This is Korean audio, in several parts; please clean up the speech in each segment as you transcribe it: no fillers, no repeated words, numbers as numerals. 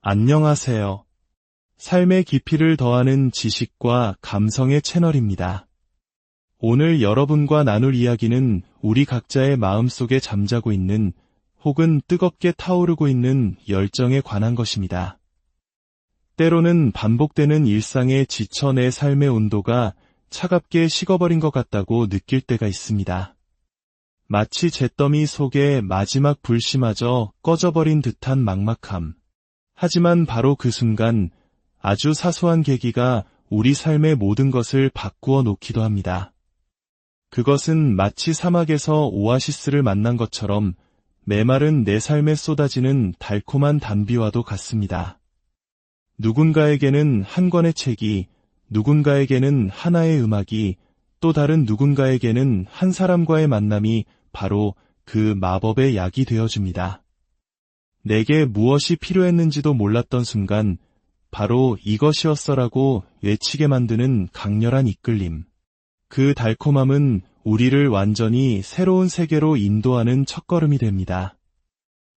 안녕하세요. 삶의 깊이를 더하는 지식과 감성의 채널입니다. 오늘 여러분과 나눌 이야기는 우리 각자의 마음속에 잠자고 있는 혹은 뜨겁게 타오르고 있는 열정에 관한 것입니다. 때로는 반복되는 일상에 지쳐 내 삶의 온도가 차갑게 식어버린 것 같다고 느낄 때가 있습니다. 마치 잿더미 속에 마지막 불씨마저 꺼져버린 듯한 막막함. 하지만 바로 그 순간 아주 사소한 계기가 우리 삶의 모든 것을 바꾸어 놓기도 합니다. 그것은 마치 사막에서 오아시스를 만난 것처럼 메마른 내 삶에 쏟아지는 달콤한 단비와도 같습니다. 누군가에게는 한 권의 책이, 누군가에게는 하나의 음악이, 또 다른 누군가에게는 한 사람과의 만남이 바로 그 마법의 약이 되어줍니다. 내게 무엇이 필요했는지도 몰랐던 순간 바로 이것이었어라고 외치게 만드는 강렬한 이끌림. 그 달콤함은 우리를 완전히 새로운 세계로 인도하는 첫걸음이 됩니다.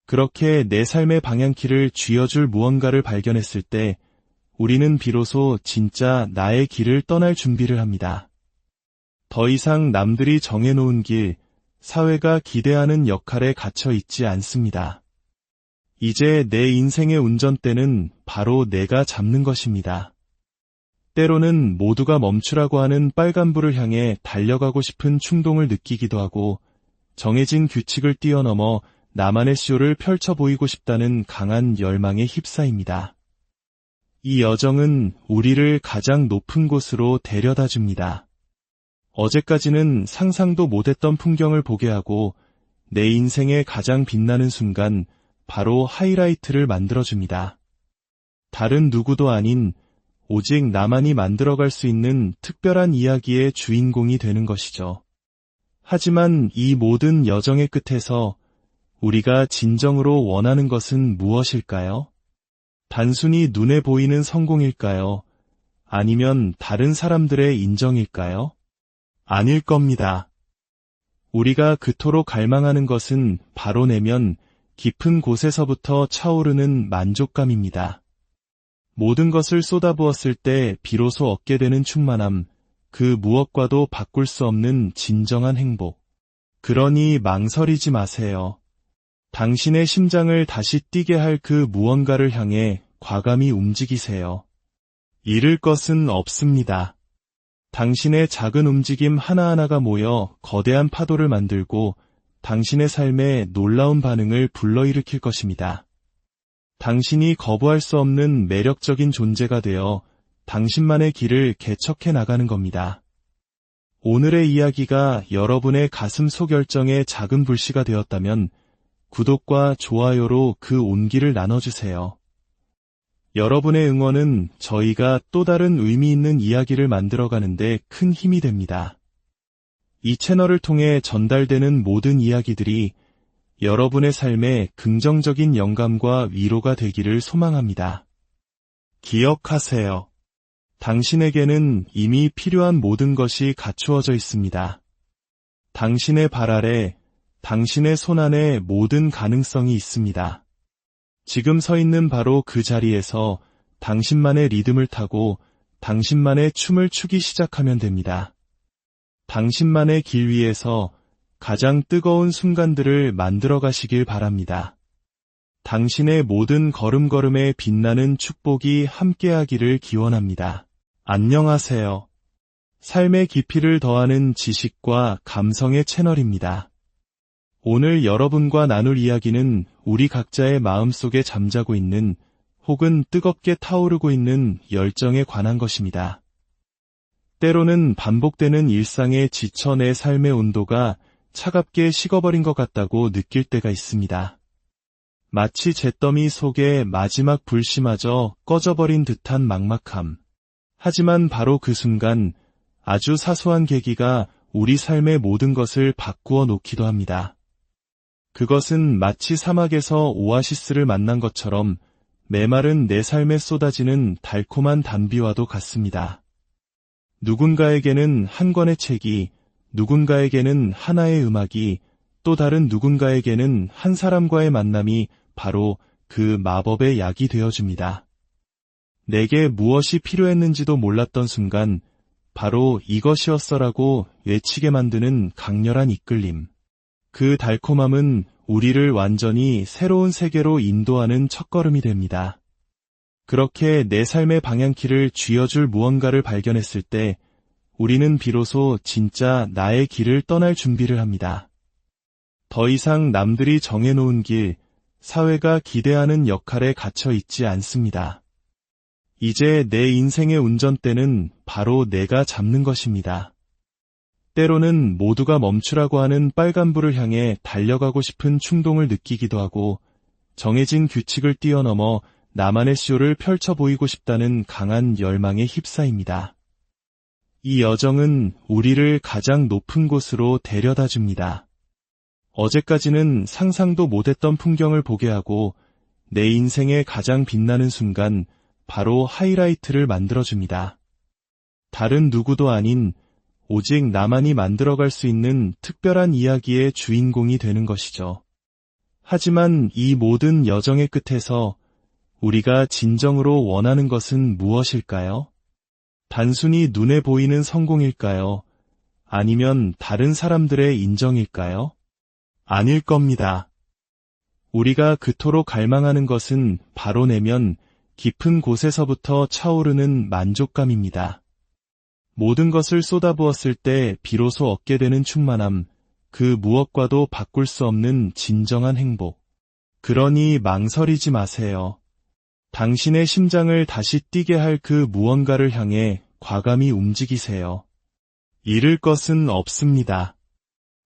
그렇게 내 삶의 방향키를 쥐어줄 무언가를 발견했을 때 우리는 비로소 진짜 나의 길을 떠날 준비를 합니다. 더 이상 남들이 정해놓은 길, 사회가 기대하는 역할에 갇혀 있지 않습니다. 이제 내 인생의 운전대는 바로 내가 잡는 것입니다. 때로는 모두가 멈추라고 하는 빨간불을 향해 달려가고 싶은 충동을 느끼기도 하고 정해진 규칙을 뛰어넘어 나만의 쇼를 펼쳐 보이고 싶다는 강한 열망에 휩싸입니다. 이 여정은 우리를 가장 높은 곳으로 데려다 줍니다. 어제까지는 상상도 못했던 풍경을 보게 하고 내 인생의 가장 빛나는 순간 바로 하이라이트를 만들어줍니다. 다른 누구도 아닌 오직 나만이 만들어갈 수 있는 특별한 이야기의 주인공이 되는 것이죠. 하지만 이 모든 여정의 끝에서 우리가 진정으로 원하는 것은 무엇일까요? 단순히 눈에 보이는 성공일까요? 아니면 다른 사람들의 인정일까요? 아닐 겁니다. 우리가 그토록 갈망하는 것은 바로 내면 깊은 곳에서부터 차오르는 만족감입니다. 모든 것을 쏟아부었을 때 비로소 얻게 되는 충만함, 그 무엇과도 바꿀 수 없는 진정한 행복. 그러니 망설이지 마세요. 당신의 심장을 다시 뛰게 할 그 무언가를 향해 과감히 움직이세요. 잃을 것은 없습니다. 당신의 작은 움직임 하나하나가 모여 거대한 파도를 만들고 당신의 삶에 놀라운 반응을 불러일으킬 것입니다. 당신이 거부할 수 없는 매력적인 존재가 되어 당신만의 길을 개척해 나가는 겁니다. 오늘의 이야기가 여러분의 가슴 속 열정의 작은 불씨가 되었다면 구독과 좋아요로 그 온기를 나눠주세요. 여러분의 응원은 저희가 또 다른 의미 있는 이야기를 만들어가는데 큰 힘이 됩니다. 이 채널을 통해 전달되는 모든 이야기들이 여러분의 삶에 긍정적인 영감과 위로가 되기를 소망합니다. 기억하세요. 당신에게는 이미 필요한 모든 것이 갖추어져 있습니다. 당신의 발 아래, 당신의 손 안에 모든 가능성이 있습니다. 지금 서 있는 바로 그 자리에서 당신만의 리듬을 타고 당신만의 춤을 추기 시작하면 됩니다. 당신만의 길 위에서 가장 뜨거운 순간들을 만들어 가시길 바랍니다. 당신의 모든 걸음걸음에 빛나는 축복이 함께하기를 기원합니다. 안녕하세요. 삶의 깊이를 더하는 지식과 감성의 채널입니다. 오늘 여러분과 나눌 이야기는 우리 각자의 마음속에 잠자고 있는 혹은 뜨겁게 타오르고 있는 열정에 관한 것입니다. 때로는 반복되는 일상에 지쳐 내 삶의 온도가 차갑게 식어버린 것 같다고 느낄 때가 있습니다. 마치 잿더미 속에 마지막 불씨마저 꺼져버린 듯한 막막함. 하지만 바로 그 순간 아주 사소한 계기가 우리 삶의 모든 것을 바꾸어 놓기도 합니다. 그것은 마치 사막에서 오아시스를 만난 것처럼 메마른 내 삶에 쏟아지는 달콤한 단비와도 같습니다. 누군가에게는 한 권의 책이, 누군가에게는 하나의 음악이, 또 다른 누군가에게는 한 사람과의 만남이 바로 그 마법의 약이 되어줍니다. 내게 무엇이 필요했는지도 몰랐던 순간 바로 이것이었어라고 외치게 만드는 강렬한 이끌림. 그 달콤함은 우리를 완전히 새로운 세계로 인도하는 첫걸음이 됩니다. 그렇게 내 삶의 방향키를 쥐어줄 무언가를 발견했을 때 우리는 비로소 진짜 나의 길을 떠날 준비를 합니다. 더 이상 남들이 정해놓은 길, 사회가 기대하는 역할에 갇혀 있지 않습니다. 이제 내 인생의 운전대는 바로 내가 잡는 것입니다. 때로는 모두가 멈추라고 하는 빨간불을 향해 달려가고 싶은 충동을 느끼기도 하고 정해진 규칙을 뛰어넘어 나만의 쇼를 펼쳐 보이고 싶다는 강한 열망에 휩싸입니다. 이 여정은 우리를 가장 높은 곳으로 데려다 줍니다. 어제까지는 상상도 못했던 풍경을 보게 하고 내 인생의 가장 빛나는 순간 바로 하이라이트를 만들어줍니다. 다른 누구도 아닌 오직 나만이 만들어갈 수 있는 특별한 이야기의 주인공이 되는 것이죠. 하지만 이 모든 여정의 끝에서 우리가 진정으로 원하는 것은 무엇일까요? 단순히 눈에 보이는 성공일까요? 아니면 다른 사람들의 인정일까요? 아닐 겁니다. 우리가 그토록 갈망하는 것은 바로 내면 깊은 곳에서부터 차오르는 만족감입니다. 모든 것을 쏟아부었을 때 비로소 얻게 되는 충만함, 그 무엇과도 바꿀 수 없는 진정한 행복. 그러니 망설이지 마세요. 당신의 심장을 다시 뛰게 할 그 무언가를 향해 과감히 움직이세요. 잃을 것은 없습니다.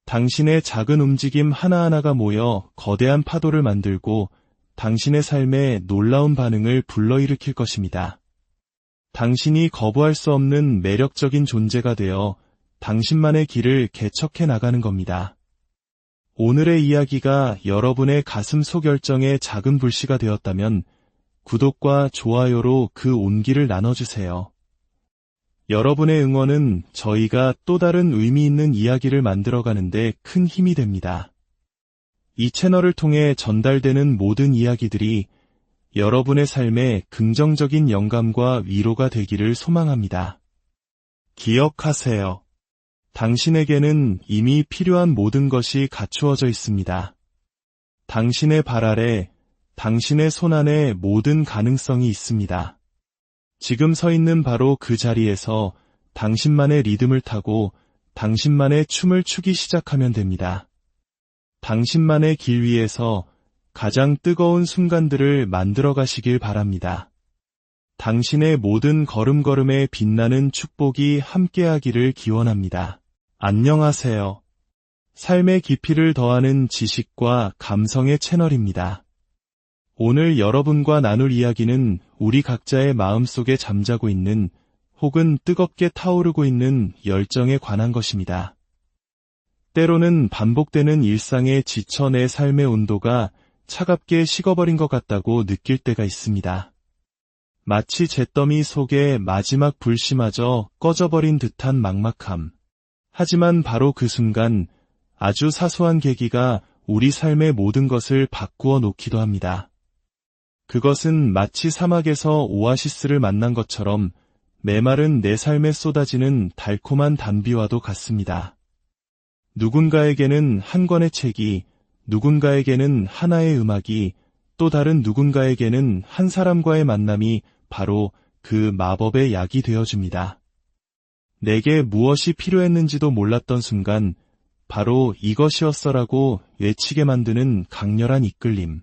당신의 작은 움직임 하나하나가 모여 거대한 파도를 만들고 당신의 삶에 놀라운 반응을 불러일으킬 것입니다. 당신이 거부할 수 없는 매력적인 존재가 되어 당신만의 길을 개척해 나가는 겁니다. 오늘의 이야기가 여러분의 가슴 속 열정에 작은 불씨가 되었다면 구독과 좋아요로 그 온기를 나눠주세요. 여러분의 응원은 저희가 또 다른 의미 있는 이야기를 만들어가는데 큰 힘이 됩니다. 이 채널을 통해 전달되는 모든 이야기들이 여러분의 삶에 긍정적인 영감과 위로가 되기를 소망합니다. 기억하세요. 당신에게는 이미 필요한 모든 것이 갖추어져 있습니다. 당신의 발 아래, 당신의 손 안에 모든 가능성이 있습니다. 지금 서 있는 바로 그 자리에서 당신만의 리듬을 타고 당신만의 춤을 추기 시작하면 됩니다. 당신만의 길 위에서 가장 뜨거운 순간들을 만들어 가시길 바랍니다. 당신의 모든 걸음걸음에 빛나는 축복이 함께하기를 기원합니다. 안녕하세요. 삶의 깊이를 더하는 지식과 감성의 채널입니다. 오늘 여러분과 나눌 이야기는 우리 각자의 마음속에 잠자고 있는 혹은 뜨겁게 타오르고 있는 열정에 관한 것입니다. 때로는 반복되는 일상에 지쳐 내 삶의 온도가 차갑게 식어버린 것 같다고 느낄 때가 있습니다. 마치 잿더미 속에 마지막 불씨마저 꺼져버린 듯한 막막함. 하지만 바로 그 순간 아주 사소한 계기가 우리 삶의 모든 것을 바꾸어 놓기도 합니다. 그것은 마치 사막에서 오아시스를 만난 것처럼 메마른 내 삶에 쏟아지는 달콤한 단비와도 같습니다. 누군가에게는 한 권의 책이, 누군가에게는 하나의 음악이, 또 다른 누군가에게는 한 사람과의 만남이 바로 그 마법의 약이 되어줍니다. 내게 무엇이 필요했는지도 몰랐던 순간 바로 이것이었어라고 외치게 만드는 강렬한 이끌림.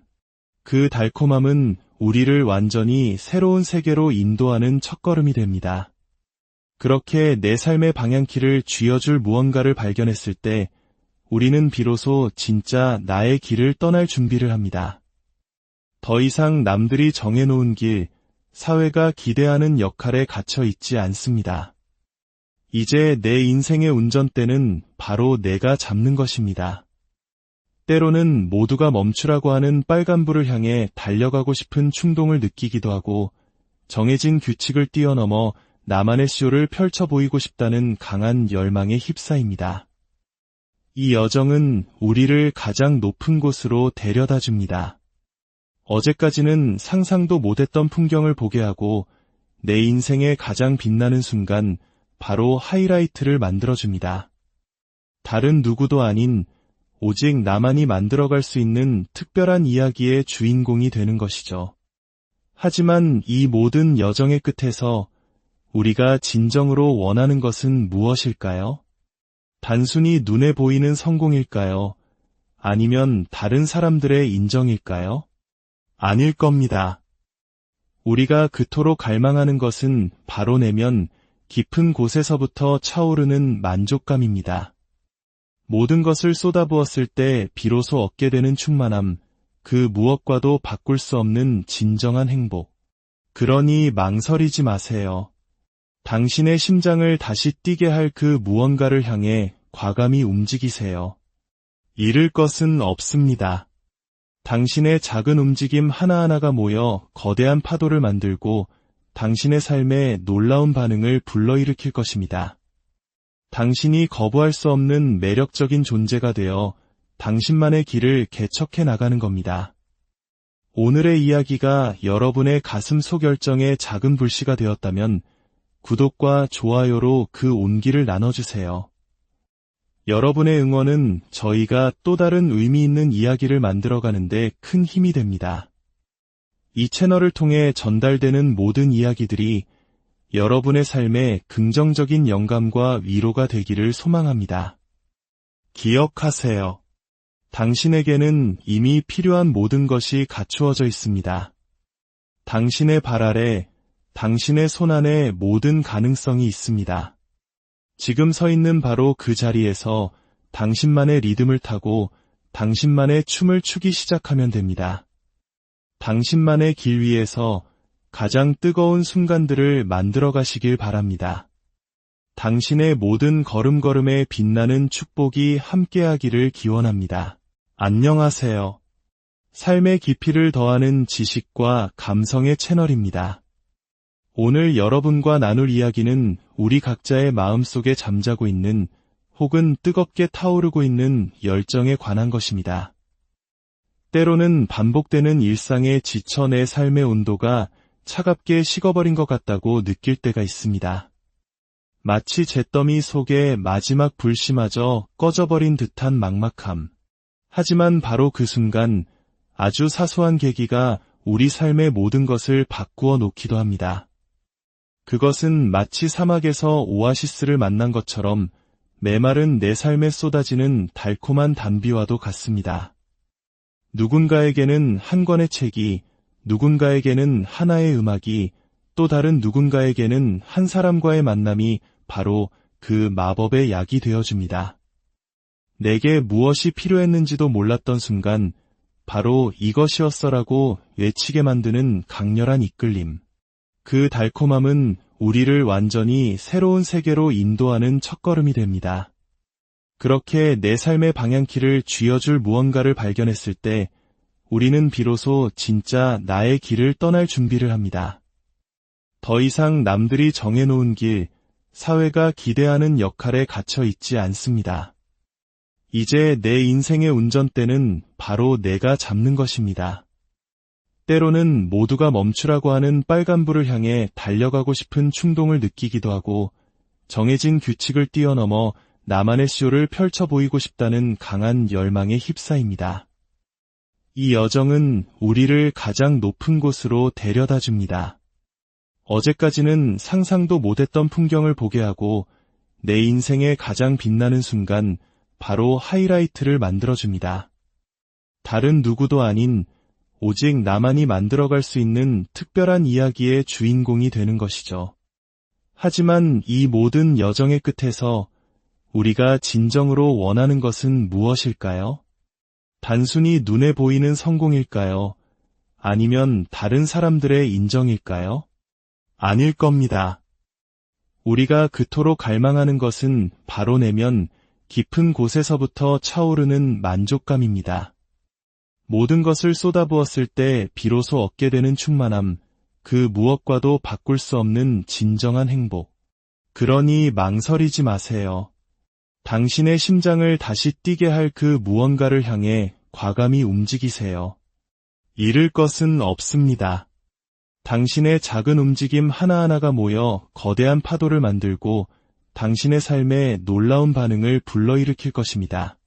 그 달콤함은 우리를 완전히 새로운 세계로 인도하는 첫걸음이 됩니다. 그렇게 내 삶의 방향키를 쥐어줄 무언가를 발견했을 때 우리는 비로소 진짜 나의 길을 떠날 준비를 합니다. 더 이상 남들이 정해놓은 길, 사회가 기대하는 역할에 갇혀 있지 않습니다. 이제 내 인생의 운전대는 바로 내가 잡는 것입니다. 때로는 모두가 멈추라고 하는 빨간불을 향해 달려가고 싶은 충동을 느끼기도 하고 정해진 규칙을 뛰어넘어 나만의 쇼를 펼쳐 보이고 싶다는 강한 열망에 휩싸입니다. 이 여정은 우리를 가장 높은 곳으로 데려다 줍니다. 어제까지는 상상도 못했던 풍경을 보게 하고 내 인생의 가장 빛나는 순간, 바로 하이라이트를 만들어줍니다. 다른 누구도 아닌 오직 나만이 만들어갈 수 있는 특별한 이야기의 주인공이 되는 것이죠. 하지만 이 모든 여정의 끝에서 우리가 진정으로 원하는 것은 무엇일까요? 단순히 눈에 보이는 성공일까요? 아니면 다른 사람들의 인정일까요? 아닐 겁니다. 우리가 그토록 갈망하는 것은 바로 내면 깊은 곳에서부터 차오르는 만족감입니다. 모든 것을 쏟아부었을 때 비로소 얻게 되는 충만함, 그 무엇과도 바꿀 수 없는 진정한 행복. 그러니 망설이지 마세요. 당신의 심장을 다시 뛰게 할 그 무언가를 향해 과감히 움직이세요. 잃을 것은 없습니다. 당신의 작은 움직임 하나하나가 모여 거대한 파도를 만들고 당신의 삶에 놀라운 반응을 불러일으킬 것입니다. 당신이 거부할 수 없는 매력적인 존재가 되어 당신만의 길을 개척해 나가는 겁니다. 오늘의 이야기가 여러분의 가슴 속 열정에 작은 불씨가 되었다면 구독과 좋아요로 그 온기를 나눠주세요. 여러분의 응원은 저희가 또 다른 의미 있는 이야기를 만들어가는데 큰 힘이 됩니다. 이 채널을 통해 전달되는 모든 이야기들이 여러분의 삶에 긍정적인 영감과 위로가 되기를 소망합니다. 기억하세요. 당신에게는 이미 필요한 모든 것이 갖추어져 있습니다. 당신의 발 아래, 당신의 손 안에 모든 가능성이 있습니다. 지금 서 있는 바로 그 자리에서 당신만의 리듬을 타고 당신만의 춤을 추기 시작하면 됩니다. 당신만의 길 위에서 가장 뜨거운 순간들을 만들어 가시길 바랍니다. 당신의 모든 걸음걸음에 빛나는 축복이 함께하기를 기원합니다. 안녕하세요. 삶의 깊이를 더하는 지식과 감성의 채널입니다. 오늘 여러분과 나눌 이야기는 우리 각자의 마음속에 잠자고 있는 혹은 뜨겁게 타오르고 있는 열정에 관한 것입니다. 때로는 반복되는 일상에 지쳐 내 삶의 온도가 차갑게 식어버린 것 같다고 느낄 때가 있습니다. 마치 잿더미 속에 마지막 불씨마저 꺼져버린 듯한 막막함. 하지만 바로 그 순간 아주 사소한 계기가 우리 삶의 모든 것을 바꾸어 놓기도 합니다. 그것은 마치 사막에서 오아시스를 만난 것처럼 메마른 내 삶에 쏟아지는 달콤한 단비와도 같습니다. 누군가에게는 한 권의 책이, 누군가에게는 하나의 음악이, 또 다른 누군가에게는 한 사람과의 만남이 바로 그 마법의 약이 되어줍니다. 내게 무엇이 필요했는지도 몰랐던 순간 바로 이것이었어라고 외치게 만드는 강렬한 이끌림. 그 달콤함은 우리를 완전히 새로운 세계로 인도하는 첫걸음이 됩니다. 그렇게 내 삶의 방향키를 쥐어줄 무언가를 발견했을 때 우리는 비로소 진짜 나의 길을 떠날 준비를 합니다. 더 이상 남들이 정해놓은 길, 사회가 기대하는 역할에 갇혀 있지 않습니다. 이제 내 인생의 운전대는 바로 내가 잡는 것입니다. 때로는 모두가 멈추라고 하는 빨간불을 향해 달려가고 싶은 충동을 느끼기도 하고 정해진 규칙을 뛰어넘어 나만의 쇼를 펼쳐 보이고 싶다는 강한 열망에 휩싸입니다. 이 여정은 우리를 가장 높은 곳으로 데려다 줍니다. 어제까지는 상상도 못했던 풍경을 보게 하고 내 인생의 가장 빛나는 순간, 바로 하이라이트를 만들어줍니다. 다른 누구도 아닌 오직 나만이 만들어갈 수 있는 특별한 이야기의 주인공이 되는 것이죠. 하지만 이 모든 여정의 끝에서 우리가 진정으로 원하는 것은 무엇일까요? 단순히 눈에 보이는 성공일까요? 아니면 다른 사람들의 인정일까요? 아닐 겁니다. 우리가 그토록 갈망하는 것은 바로 내면 깊은 곳에서부터 차오르는 만족감입니다. 모든 것을 쏟아부었을 때 비로소 얻게 되는 충만함, 그 무엇과도 바꿀 수 없는 진정한 행복. 그러니 망설이지 마세요. 당신의 심장을 다시 뛰게 할 그 무언가를 향해 과감히 움직이세요. 잃을 것은 없습니다. 당신의 작은 움직임 하나하나가 모여 거대한 파도를 만들고 당신의 삶에 놀라운 반응을 불러일으킬 것입니다.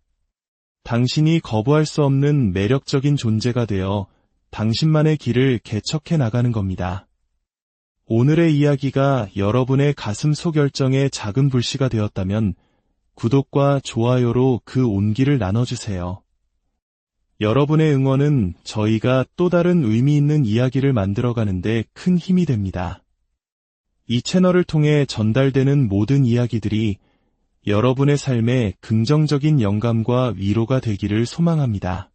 당신이 거부할 수 없는 매력적인 존재가 되어 당신만의 길을 개척해 나가는 겁니다. 오늘의 이야기가 여러분의 가슴 속 열정에 작은 불씨가 되었다면 구독과 좋아요로 그 온기를 나눠주세요. 여러분의 응원은 저희가 또 다른 의미 있는 이야기를 만들어가는데 큰 힘이 됩니다. 이 채널을 통해 전달되는 모든 이야기들이 여러분의 삶에 긍정적인 영감과 위로가 되기를 소망합니다.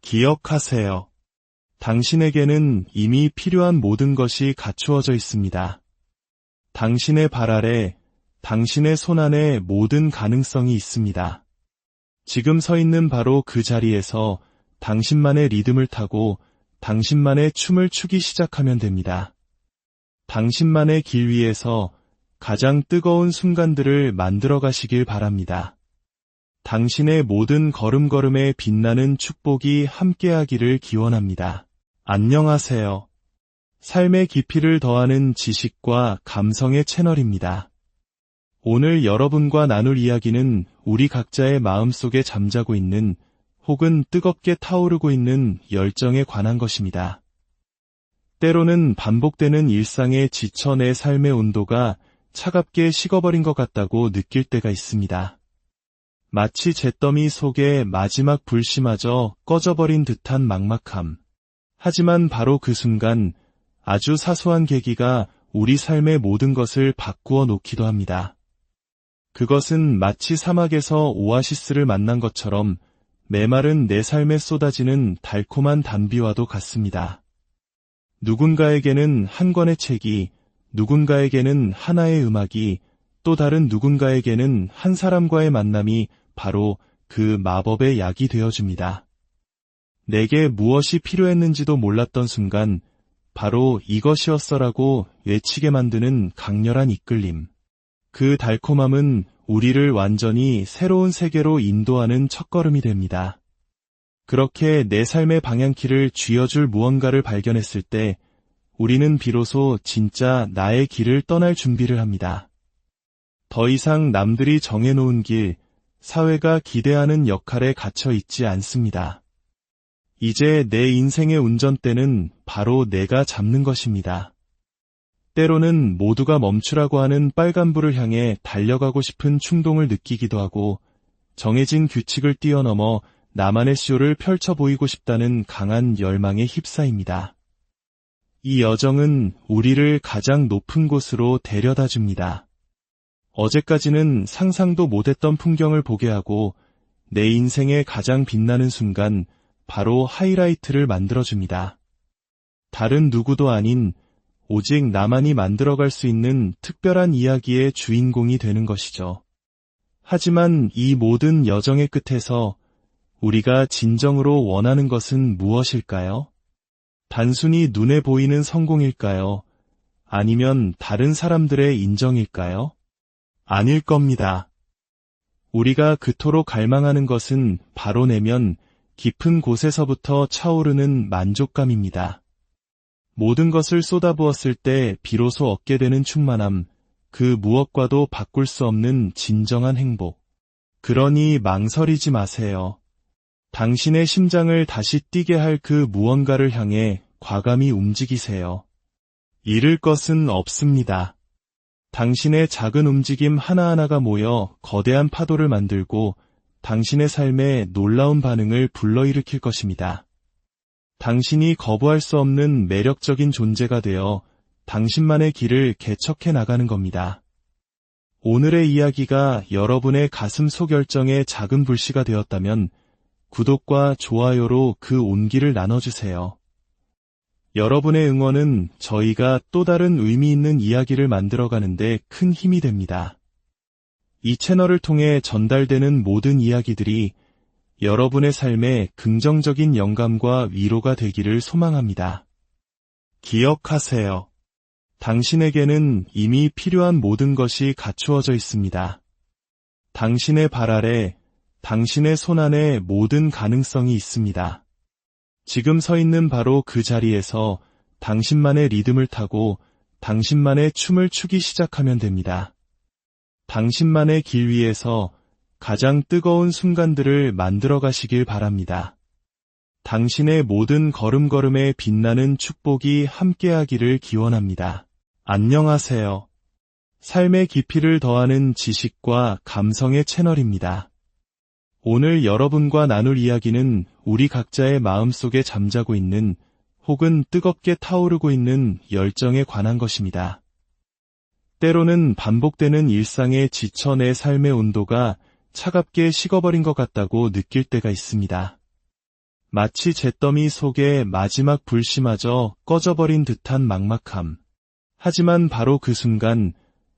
기억하세요. 당신에게는 이미 필요한 모든 것이 갖추어져 있습니다. 당신의 발 아래, 당신의 손 안에 모든 가능성이 있습니다. 지금 서 있는 바로 그 자리에서 당신만의 리듬을 타고 당신만의 춤을 추기 시작하면 됩니다. 당신만의 길 위에서 가장 뜨거운 순간들을 만들어 가시길 바랍니다. 당신의 모든 걸음걸음에 빛나는 축복이 함께하기를 기원합니다. 안녕하세요. 삶의 깊이를 더하는 지식과 감성의 채널입니다. 오늘 여러분과 나눌 이야기는 우리 각자의 마음속에 잠자고 있는 혹은 뜨겁게 타오르고 있는 열정에 관한 것입니다. 때로는 반복되는 일상에 지쳐 내 삶의 온도가 차갑게 식어버린 것 같다고 느낄 때가 있습니다. 마치 잿더미 속에 마지막 불씨마저 꺼져버린 듯한 막막함. 하지만 바로 그 순간 아주 사소한 계기가 우리 삶의 모든 것을 바꾸어 놓기도 합니다. 그것은 마치 사막에서 오아시스를 만난 것처럼 메마른 내 삶에 쏟아지는 달콤한 단비와도 같습니다. 누군가에게는 한 권의 책이, 누군가에게는 하나의 음악이, 또 다른 누군가에게는 한 사람과의 만남이 바로 그 마법의 약이 되어줍니다. 내게 무엇이 필요했는지도 몰랐던 순간 바로 이것이었어라고 외치게 만드는 강렬한 이끌림. 그 달콤함은 우리를 완전히 새로운 세계로 인도하는 첫걸음이 됩니다. 그렇게 내 삶의 방향키를 쥐어줄 무언가를 발견했을 때 우리는 비로소 진짜 나의 길을 떠날 준비를 합니다. 더 이상 남들이 정해놓은 길, 사회가 기대하는 역할에 갇혀 있지 않습니다. 이제 내 인생의 운전대는 바로 내가 잡는 것입니다. 때로는 모두가 멈추라고 하는 빨간불을 향해 달려가고 싶은 충동을 느끼기도 하고 정해진 규칙을 뛰어넘어 나만의 쇼를 펼쳐 보이고 싶다는 강한 열망에 휩싸입니다. 이 여정은 우리를 가장 높은 곳으로 데려다 줍니다. 어제까지는 상상도 못했던 풍경을 보게 하고 내 인생의 가장 빛나는 순간 바로 하이라이트를 만들어줍니다. 다른 누구도 아닌 오직 나만이 만들어갈 수 있는 특별한 이야기의 주인공이 되는 것이죠. 하지만 이 모든 여정의 끝에서 우리가 진정으로 원하는 것은 무엇일까요? 단순히 눈에 보이는 성공일까요? 아니면 다른 사람들의 인정일까요? 아닐 겁니다. 우리가 그토록 갈망하는 것은 바로 내면 깊은 곳에서부터 차오르는 만족감입니다. 모든 것을 쏟아부었을 때 비로소 얻게 되는 충만함, 그 무엇과도 바꿀 수 없는 진정한 행복. 그러니 망설이지 마세요. 당신의 심장을 다시 뛰게 할 그 무언가를 향해 과감히 움직이세요. 잃을 것은 없습니다. 당신의 작은 움직임 하나하나가 모여 거대한 파도를 만들고 당신의 삶에 놀라운 반응을 불러일으킬 것입니다. 당신이 거부할 수 없는 매력적인 존재가 되어 당신만의 길을 개척해 나가는 겁니다. 오늘의 이야기가 여러분의 가슴 속 열정에 작은 불씨가 되었다면 구독과 좋아요로 그 온기를 나눠주세요. 여러분의 응원은 저희가 또 다른 의미 있는 이야기를 만들어가는데 큰 힘이 됩니다. 이 채널을 통해 전달되는 모든 이야기들이 여러분의 삶에 긍정적인 영감과 위로가 되기를 소망합니다. 기억하세요. 당신에게는 이미 필요한 모든 것이 갖추어져 있습니다. 당신의 발 아래, 당신의 손 안에 모든 가능성이 있습니다. 지금 서 있는 바로 그 자리에서 당신만의 리듬을 타고 당신만의 춤을 추기 시작하면 됩니다. 당신만의 길 위에서 가장 뜨거운 순간들을 만들어 가시길 바랍니다. 당신의 모든 걸음걸음에 빛나는 축복이 함께하기를 기원합니다. 안녕하세요. 삶의 깊이를 더하는 지식과 감성의 채널입니다. 오늘 여러분과 나눌 이야기는 우리 각자의 마음속에 잠자고 있는 혹은 뜨겁게 타오르고 있는 열정에 관한 것입니다. 때로는 반복되는 일상에 지쳐 내 삶의 온도가 차갑게 식어버린 것 같다고 느낄 때가 있습니다. 마치 잿더미 속에 마지막 불씨마저 꺼져버린 듯한 막막함. 하지만 바로 그 순간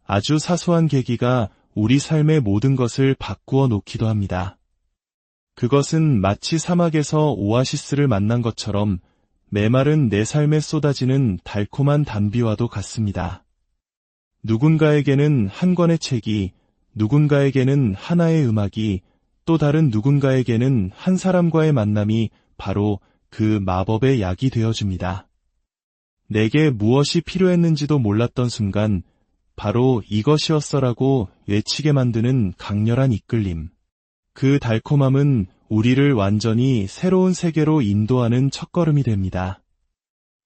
아주 사소한 계기가 우리 삶의 모든 것을 바꾸어 놓기도 합니다. 그것은 마치 사막에서 오아시스를 만난 것처럼 메마른 내 삶에 쏟아지는 달콤한 단비와도 같습니다. 누군가에게는 한 권의 책이, 누군가에게는 하나의 음악이, 또 다른 누군가에게는 한 사람과의 만남이 바로 그 마법의 약이 되어줍니다. 내게 무엇이 필요했는지도 몰랐던 순간 바로 이것이었어라고 외치게 만드는 강렬한 이끌림. 그 달콤함은 우리를 완전히 새로운 세계로 인도하는 첫걸음이 됩니다.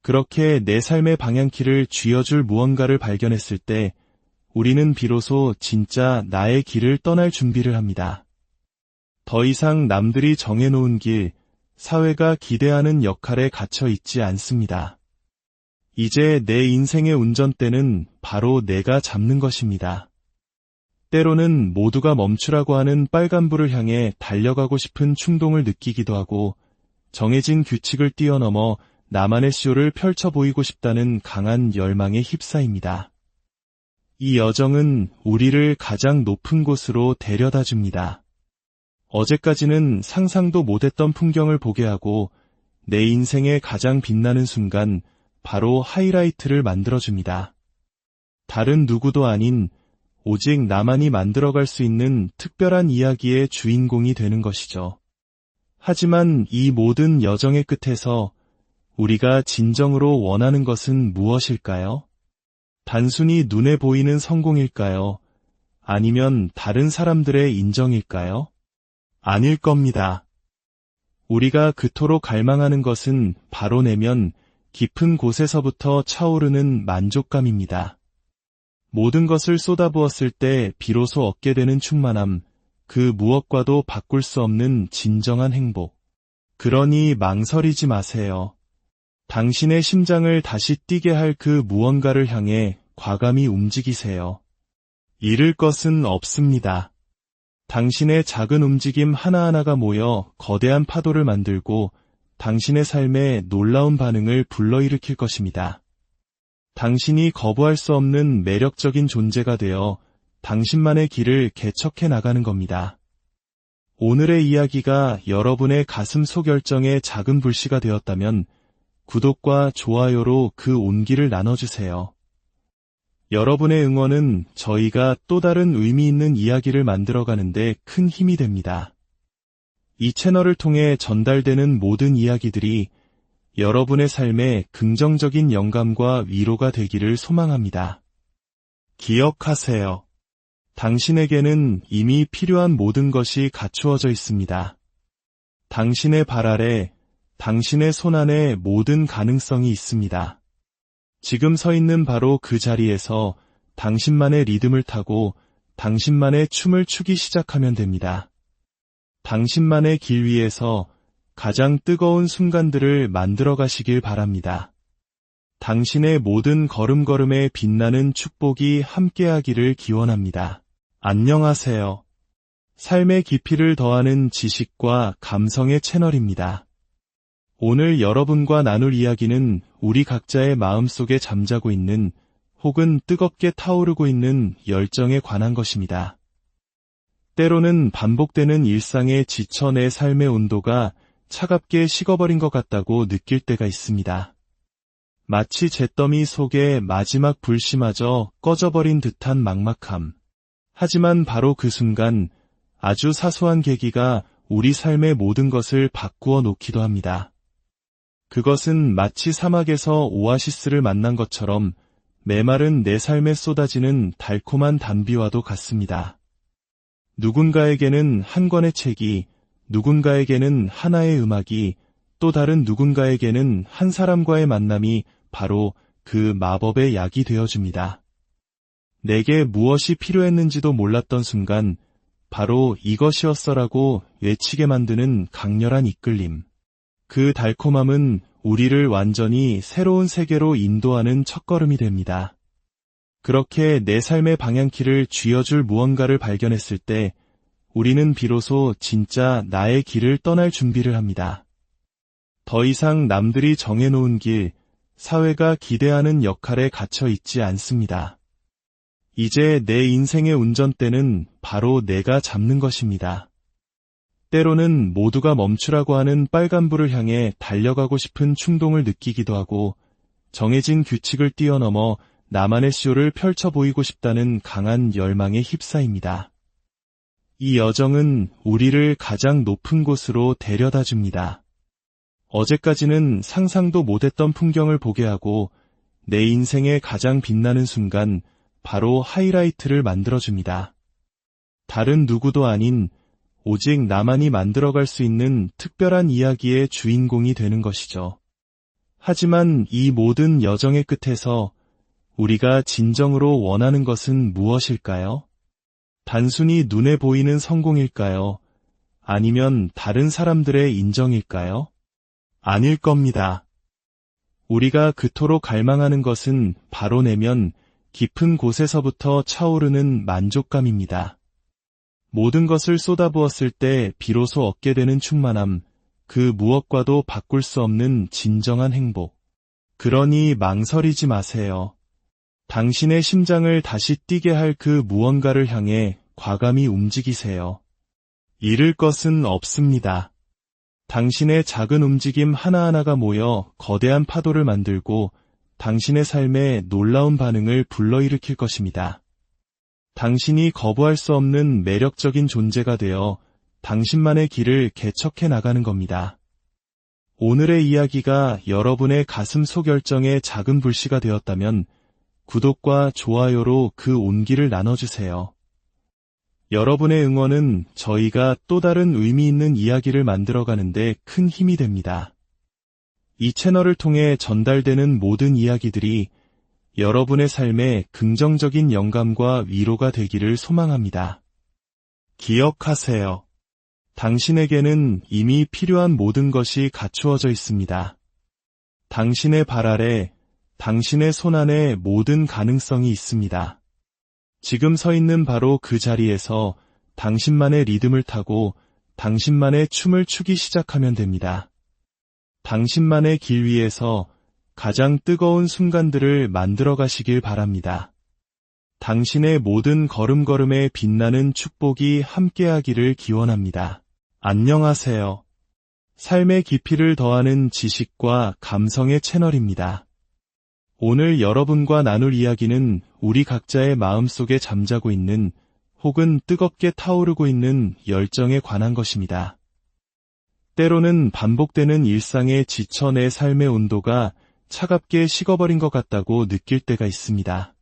그렇게 내 삶의 방향키를 쥐어줄 무언가를 발견했을 때 우리는 비로소 진짜 나의 길을 떠날 준비를 합니다. 더 이상 남들이 정해놓은 길, 사회가 기대하는 역할에 갇혀 있지 않습니다. 이제 내 인생의 운전대는 바로 내가 잡는 것입니다. 때로는 모두가 멈추라고 하는 빨간불을 향해 달려가고 싶은 충동을 느끼기도 하고 정해진 규칙을 뛰어넘어 나만의 쇼를 펼쳐 보이고 싶다는 강한 열망에 휩싸입니다. 이 여정은 우리를 가장 높은 곳으로 데려다 줍니다. 어제까지는 상상도 못했던 풍경을 보게 하고 내 인생의 가장 빛나는 순간 바로 하이라이트를 만들어줍니다. 다른 누구도 아닌 오직 나만이 만들어갈 수 있는 특별한 이야기의 주인공이 되는 것이죠. 하지만 이 모든 여정의 끝에서 우리가 진정으로 원하는 것은 무엇일까요? 단순히 눈에 보이는 성공일까요? 아니면 다른 사람들의 인정일까요? 아닐 겁니다. 우리가 그토록 갈망하는 것은 바로 내면 깊은 곳에서부터 차오르는 만족감입니다. 모든 것을 쏟아부었을 때 비로소 얻게 되는 충만함, 그 무엇과도 바꿀 수 없는 진정한 행복. 그러니 망설이지 마세요. 당신의 심장을 다시 뛰게 할 그 무언가를 향해 과감히 움직이세요. 잃을 것은 없습니다. 당신의 작은 움직임 하나하나가 모여 거대한 파도를 만들고 당신의 삶에 놀라운 반응을 불러일으킬 것입니다. 당신이 거부할 수 없는 매력적인 존재가 되어 당신만의 길을 개척해 나가는 겁니다. 오늘의 이야기가 여러분의 가슴 속 열정의 작은 불씨가 되었다면 구독과 좋아요로 그 온기를 나눠주세요. 여러분의 응원은 저희가 또 다른 의미 있는 이야기를 만들어가는데 큰 힘이 됩니다. 이 채널을 통해 전달되는 모든 이야기들이 여러분의 삶에 긍정적인 영감과 위로가 되기를 소망합니다. 기억하세요. 당신에게는 이미 필요한 모든 것이 갖추어져 있습니다. 당신의 발 아래, 당신의 손 안에 모든 가능성이 있습니다. 지금 서 있는 바로 그 자리에서 당신만의 리듬을 타고 당신만의 춤을 추기 시작하면 됩니다. 당신만의 길 위에서 가장 뜨거운 순간들을 만들어 가시길 바랍니다. 당신의 모든 걸음걸음에 빛나는 축복이 함께하기를 기원합니다. 안녕하세요. 삶의 깊이를 더하는 지식과 감성의 채널입니다. 오늘 여러분과 나눌 이야기는 우리 각자의 마음속에 잠자고 있는 혹은 뜨겁게 타오르고 있는 열정에 관한 것입니다. 때로는 반복되는 일상에 지쳐 내 삶의 온도가 차갑게 식어버린 것 같다고 느낄 때가 있습니다. 마치 잿더미 속에 마지막 불씨마저 꺼져버린 듯한 막막함. 하지만 바로 그 순간 아주 사소한 계기가 우리 삶의 모든 것을 바꾸어 놓기도 합니다. 그것은 마치 사막에서 오아시스를 만난 것처럼 메마른 내 삶에 쏟아지는 달콤한 단비와도 같습니다. 누군가에게는 한 권의 책이, 누군가에게는 하나의 음악이, 또 다른 누군가에게는 한 사람과의 만남이 바로 그 마법의 약이 되어줍니다. 내게 무엇이 필요했는지도 몰랐던 순간 바로 이것이었어라고 외치게 만드는 강렬한 이끌림. 그 달콤함은 우리를 완전히 새로운 세계로 인도하는 첫걸음이 됩니다. 그렇게 내 삶의 방향키를 쥐어줄 무언가를 발견했을 때 우리는 비로소 진짜 나의 길을 떠날 준비를 합니다. 더 이상 남들이 정해놓은 길, 사회가 기대하는 역할에 갇혀 있지 않습니다. 이제 내 인생의 운전대는 바로 내가 잡는 것입니다. 때로는 모두가 멈추라고 하는 빨간불을 향해 달려가고 싶은 충동을 느끼기도 하고 정해진 규칙을 뛰어넘어 나만의 쇼를 펼쳐 보이고 싶다는 강한 열망에 휩싸입니다. 이 여정은 우리를 가장 높은 곳으로 데려다 줍니다. 어제까지는 상상도 못했던 풍경을 보게 하고 내 인생의 가장 빛나는 순간 바로 하이라이트를 만들어줍니다. 다른 누구도 아닌 오직 나만이 만들어갈 수 있는 특별한 이야기의 주인공이 되는 것이죠. 하지만 이 모든 여정의 끝에서 우리가 진정으로 원하는 것은 무엇일까요? 단순히 눈에 보이는 성공일까요? 아니면 다른 사람들의 인정일까요? 아닐 겁니다. 우리가 그토록 갈망하는 것은 바로 내면 깊은 곳에서부터 차오르는 만족감입니다. 모든 것을 쏟아부었을 때 비로소 얻게 되는 충만함, 그 무엇과도 바꿀 수 없는 진정한 행복. 그러니 망설이지 마세요. 당신의 심장을 다시 뛰게 할 그 무언가를 향해 과감히 움직이세요. 잃을 것은 없습니다. 당신의 작은 움직임 하나하나가 모여 거대한 파도를 만들고 당신의 삶에 놀라운 반응을 불러일으킬 것입니다. 당신이 거부할 수 없는 매력적인 존재가 되어 당신만의 길을 개척해 나가는 겁니다. 오늘의 이야기가 여러분의 가슴 속 열정에 작은 불씨가 되었다면 구독과 좋아요로 그 온기를 나눠주세요. 여러분의 응원은 저희가 또 다른 의미 있는 이야기를 만들어가는데 큰 힘이 됩니다. 이 채널을 통해 전달되는 모든 이야기들이 여러분의 삶에 긍정적인 영감과 위로가 되기를 소망합니다. 기억하세요. 당신에게는 이미 필요한 모든 것이 갖추어져 있습니다. 당신의 발 아래, 당신의 손 안에 모든 가능성이 있습니다. 지금 서 있는 바로 그 자리에서 당신만의 리듬을 타고 당신만의 춤을 추기 시작하면 됩니다. 당신만의 길 위에서 가장 뜨거운 순간들을 만들어 가시길 바랍니다. 당신의 모든 걸음걸음에 빛나는 축복이 함께하기를 기원합니다. 안녕하세요. 삶의 깊이를 더하는 지식과 감성의 채널입니다. 오늘 여러분과 나눌 이야기는 우리 각자의 마음속에 잠자고 있는 혹은 뜨겁게 타오르고 있는 열정에 관한 것입니다. 때로는 반복되는 일상에 지쳐 내 삶의 온도가 차갑게 식어버린 것 같다고 느낄 때가 있습니다.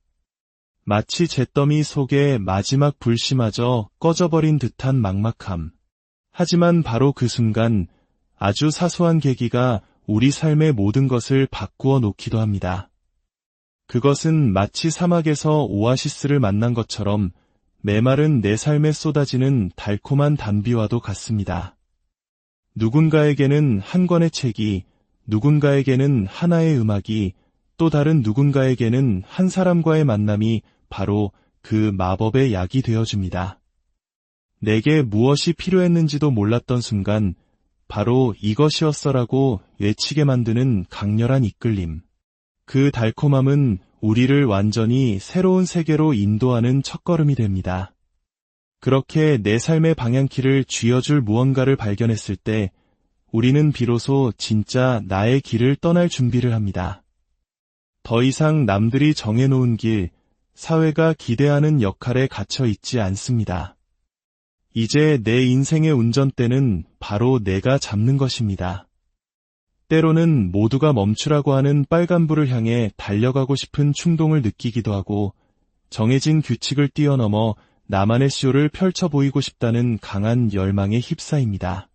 마치 잿더미 속에 마지막 불씨마저 꺼져버린 듯한 막막함. 하지만 바로 그 순간 아주 사소한 계기가 우리 삶의 모든 것을 바꾸어 놓기도 합니다. 그것은 마치 사막에서 오아시스를 만난 것처럼 메마른 내 삶에 쏟아지는 달콤한 단비와도 같습니다. 누군가에게는 한 권의 책이, 누군가에게는 하나의 음악이, 또 다른 누군가에게는 한 사람과의 만남이 바로 그 마법의 약이 되어줍니다. 내게 무엇이 필요했는지도 몰랐던 순간 바로 이것이었어라고 외치게 만드는 강렬한 이끌림. 그 달콤함은 우리를 완전히 새로운 세계로 인도하는 첫걸음이 됩니다. 그렇게 내 삶의 방향키를 쥐어줄 무언가를 발견했을 때 우리는 비로소 진짜 나의 길을 떠날 준비를 합니다. 더 이상 남들이 정해놓은 길, 사회가 기대하는 역할에 갇혀 있지 않습니다. 이제 내 인생의 운전대는 바로 내가 잡는 것입니다. 때로는 모두가 멈추라고 하는 빨간불을 향해 달려가고 싶은 충동을 느끼기도 하고, 정해진 규칙을 뛰어넘어 나만의 쇼를 펼쳐 보이고 싶다는 강한 열망에 휩싸입니다.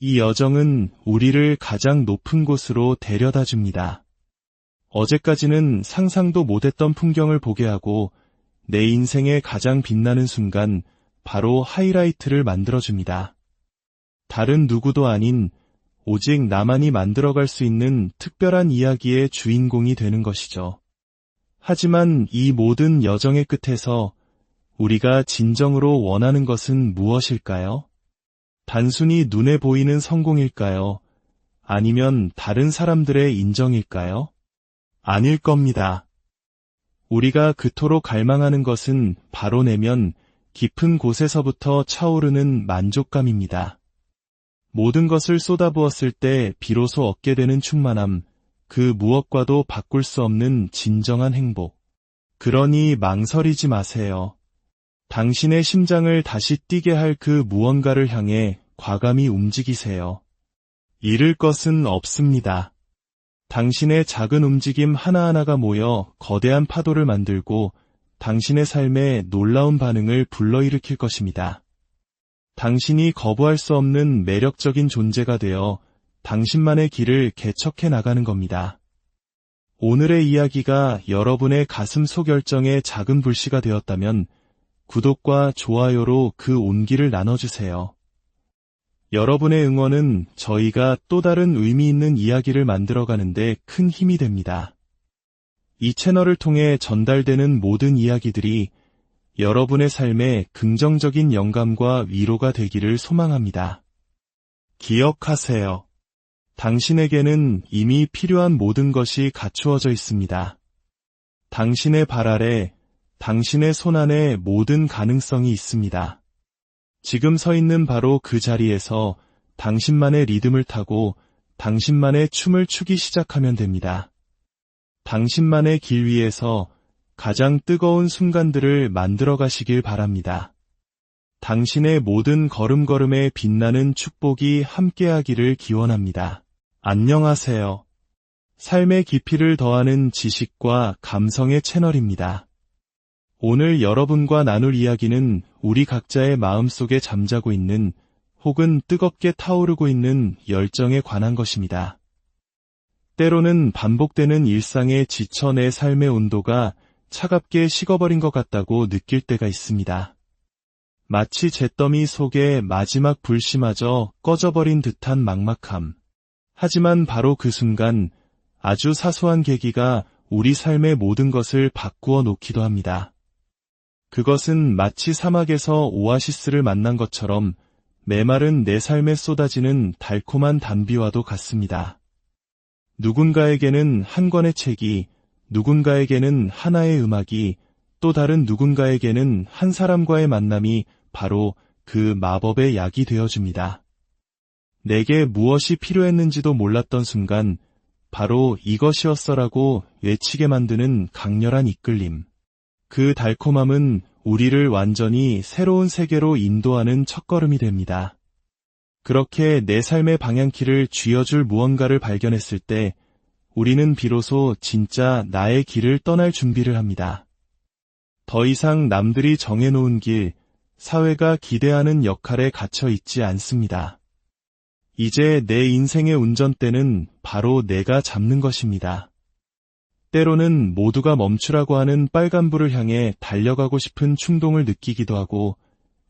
이 여정은 우리를 가장 높은 곳으로 데려다 줍니다. 어제까지는 상상도 못했던 풍경을 보게 하고 내 인생의 가장 빛나는 순간, 바로 하이라이트를 만들어줍니다. 다른 누구도 아닌 오직 나만이 만들어갈 수 있는 특별한 이야기의 주인공이 되는 것이죠. 하지만 이 모든 여정의 끝에서 우리가 진정으로 원하는 것은 무엇일까요? 단순히 눈에 보이는 성공일까요? 아니면 다른 사람들의 인정일까요? 아닐 겁니다. 우리가 그토록 갈망하는 것은 바로 내면 깊은 곳에서부터 차오르는 만족감입니다. 모든 것을 쏟아부었을 때 비로소 얻게 되는 충만함, 그 무엇과도 바꿀 수 없는 진정한 행복. 그러니 망설이지 마세요. 당신의 심장을 다시 뛰게 할 그 무언가를 향해 과감히 움직이세요. 잃을 것은 없습니다. 당신의 작은 움직임 하나하나가 모여 거대한 파도를 만들고 당신의 삶에 놀라운 반응을 불러일으킬 것입니다. 당신이 거부할 수 없는 매력적인 존재가 되어 당신만의 길을 개척해 나가는 겁니다. 오늘의 이야기가 여러분의 가슴 속 열정에 작은 불씨가 되었다면 구독과 좋아요로 그 온기를 나눠주세요. 여러분의 응원은 저희가 또 다른 의미 있는 이야기를 만들어가는데 큰 힘이 됩니다. 이 채널을 통해 전달되는 모든 이야기들이 여러분의 삶에 긍정적인 영감과 위로가 되기를 소망합니다. 기억하세요. 당신에게는 이미 필요한 모든 것이 갖추어져 있습니다. 당신의 발 아래, 당신의 손 안에 모든 가능성이 있습니다. 지금 서 있는 바로 그 자리에서 당신만의 리듬을 타고 당신만의 춤을 추기 시작하면 됩니다. 당신만의 길 위에서 가장 뜨거운 순간들을 만들어 가시길 바랍니다. 당신의 모든 걸음걸음에 빛나는 축복이 함께하기를 기원합니다. 안녕하세요. 삶의 깊이를 더하는 지식과 감성의 채널입니다. 오늘 여러분과 나눌 이야기는 우리 각자의 마음속에 잠자고 있는 혹은 뜨겁게 타오르고 있는 열정에 관한 것입니다. 때로는 반복되는 일상에 지쳐 내 삶의 온도가 차갑게 식어버린 것 같다고 느낄 때가 있습니다. 마치 잿더미 속에 마지막 불씨마저 꺼져버린 듯한 막막함. 하지만 바로 그 순간 아주 사소한 계기가 우리 삶의 모든 것을 바꾸어 놓기도 합니다. 그것은 마치 사막에서 오아시스를 만난 것처럼 메마른 내 삶에 쏟아지는 달콤한 단비와도 같습니다. 누군가에게는 한 권의 책이, 누군가에게는 하나의 음악이, 또 다른 누군가에게는 한 사람과의 만남이 바로 그 마법의 약이 되어줍니다. 내게 무엇이 필요했는지도 몰랐던 순간 바로 이것이었어라고 외치게 만드는 강렬한 이끌림. 그 달콤함은 우리를 완전히 새로운 세계로 인도하는 첫걸음이 됩니다. 그렇게 내 삶의 방향키를 쥐어줄 무언가를 발견했을 때 우리는 비로소 진짜 나의 길을 떠날 준비를 합니다. 더 이상 남들이 정해놓은 길, 사회가 기대하는 역할에 갇혀 있지 않습니다. 이제 내 인생의 운전대는 바로 내가 잡는 것입니다. 때로는 모두가 멈추라고 하는 빨간불을 향해 달려가고 싶은 충동을 느끼기도 하고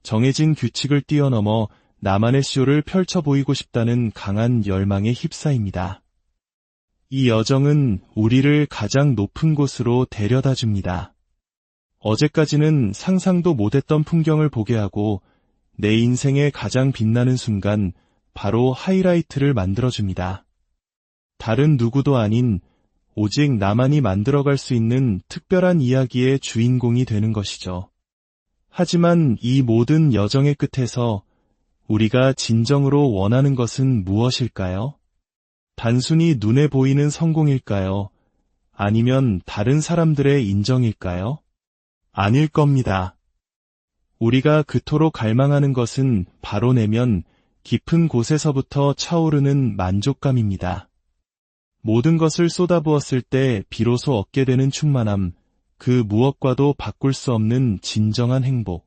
정해진 규칙을 뛰어넘어 나만의 쇼를 펼쳐 보이고 싶다는 강한 열망에 휩싸입니다. 이 여정은 우리를 가장 높은 곳으로 데려다 줍니다. 어제까지는 상상도 못했던 풍경을 보게 하고 내 인생의 가장 빛나는 순간, 바로 하이라이트를 만들어줍니다. 다른 누구도 아닌 오직 나만이 만들어갈 수 있는 특별한 이야기의 주인공이 되는 것이죠. 하지만 이 모든 여정의 끝에서 우리가 진정으로 원하는 것은 무엇일까요? 단순히 눈에 보이는 성공일까요? 아니면 다른 사람들의 인정일까요? 아닐 겁니다. 우리가 그토록 갈망하는 것은 바로 내면 깊은 곳에서부터 차오르는 만족감입니다. 모든 것을 쏟아부었을 때 비로소 얻게 되는 충만함, 그 무엇과도 바꿀 수 없는 진정한 행복.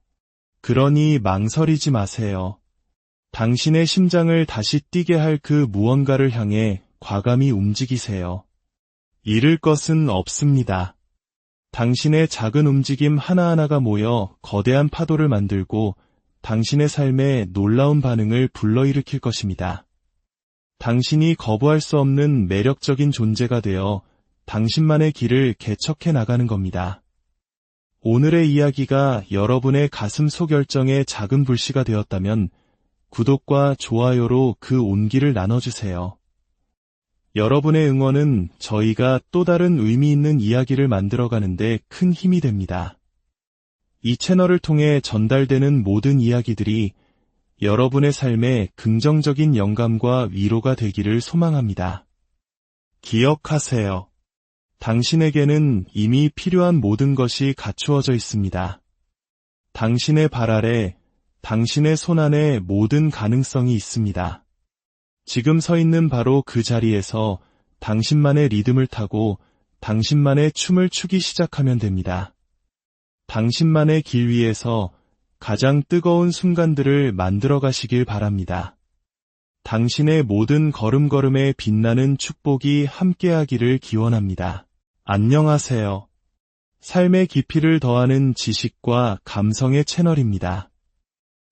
그러니 망설이지 마세요. 당신의 심장을 다시 뛰게 할 그 무언가를 향해 과감히 움직이세요. 잃을 것은 없습니다. 당신의 작은 움직임 하나하나가 모여 거대한 파도를 만들고 당신의 삶에 놀라운 반응을 불러일으킬 것입니다. 당신이 거부할 수 없는 매력적인 존재가 되어 당신만의 길을 개척해 나가는 겁니다. 오늘의 이야기가 여러분의 가슴 속 열정에 작은 불씨가 되었다면 구독과 좋아요로 그 온기를 나눠주세요. 여러분의 응원은 저희가 또 다른 의미 있는 이야기를 만들어가는데 큰 힘이 됩니다. 이 채널을 통해 전달되는 모든 이야기들이 여러분의 삶에 긍정적인 영감과 위로가 되기를 소망합니다. 기억하세요. 당신에게는 이미 필요한 모든 것이 갖추어져 있습니다. 당신의 발 아래, 당신의 손 안에 모든 가능성이 있습니다. 지금 서 있는 바로 그 자리에서 당신만의 리듬을 타고 당신만의 춤을 추기 시작하면 됩니다. 당신만의 길 위에서 가장 뜨거운 순간들을 만들어 가시길 바랍니다. 당신의 모든 걸음걸음에 빛나는 축복이 함께하기를 기원합니다. 안녕하세요. 삶의 깊이를 더하는 지식과 감성의 채널입니다.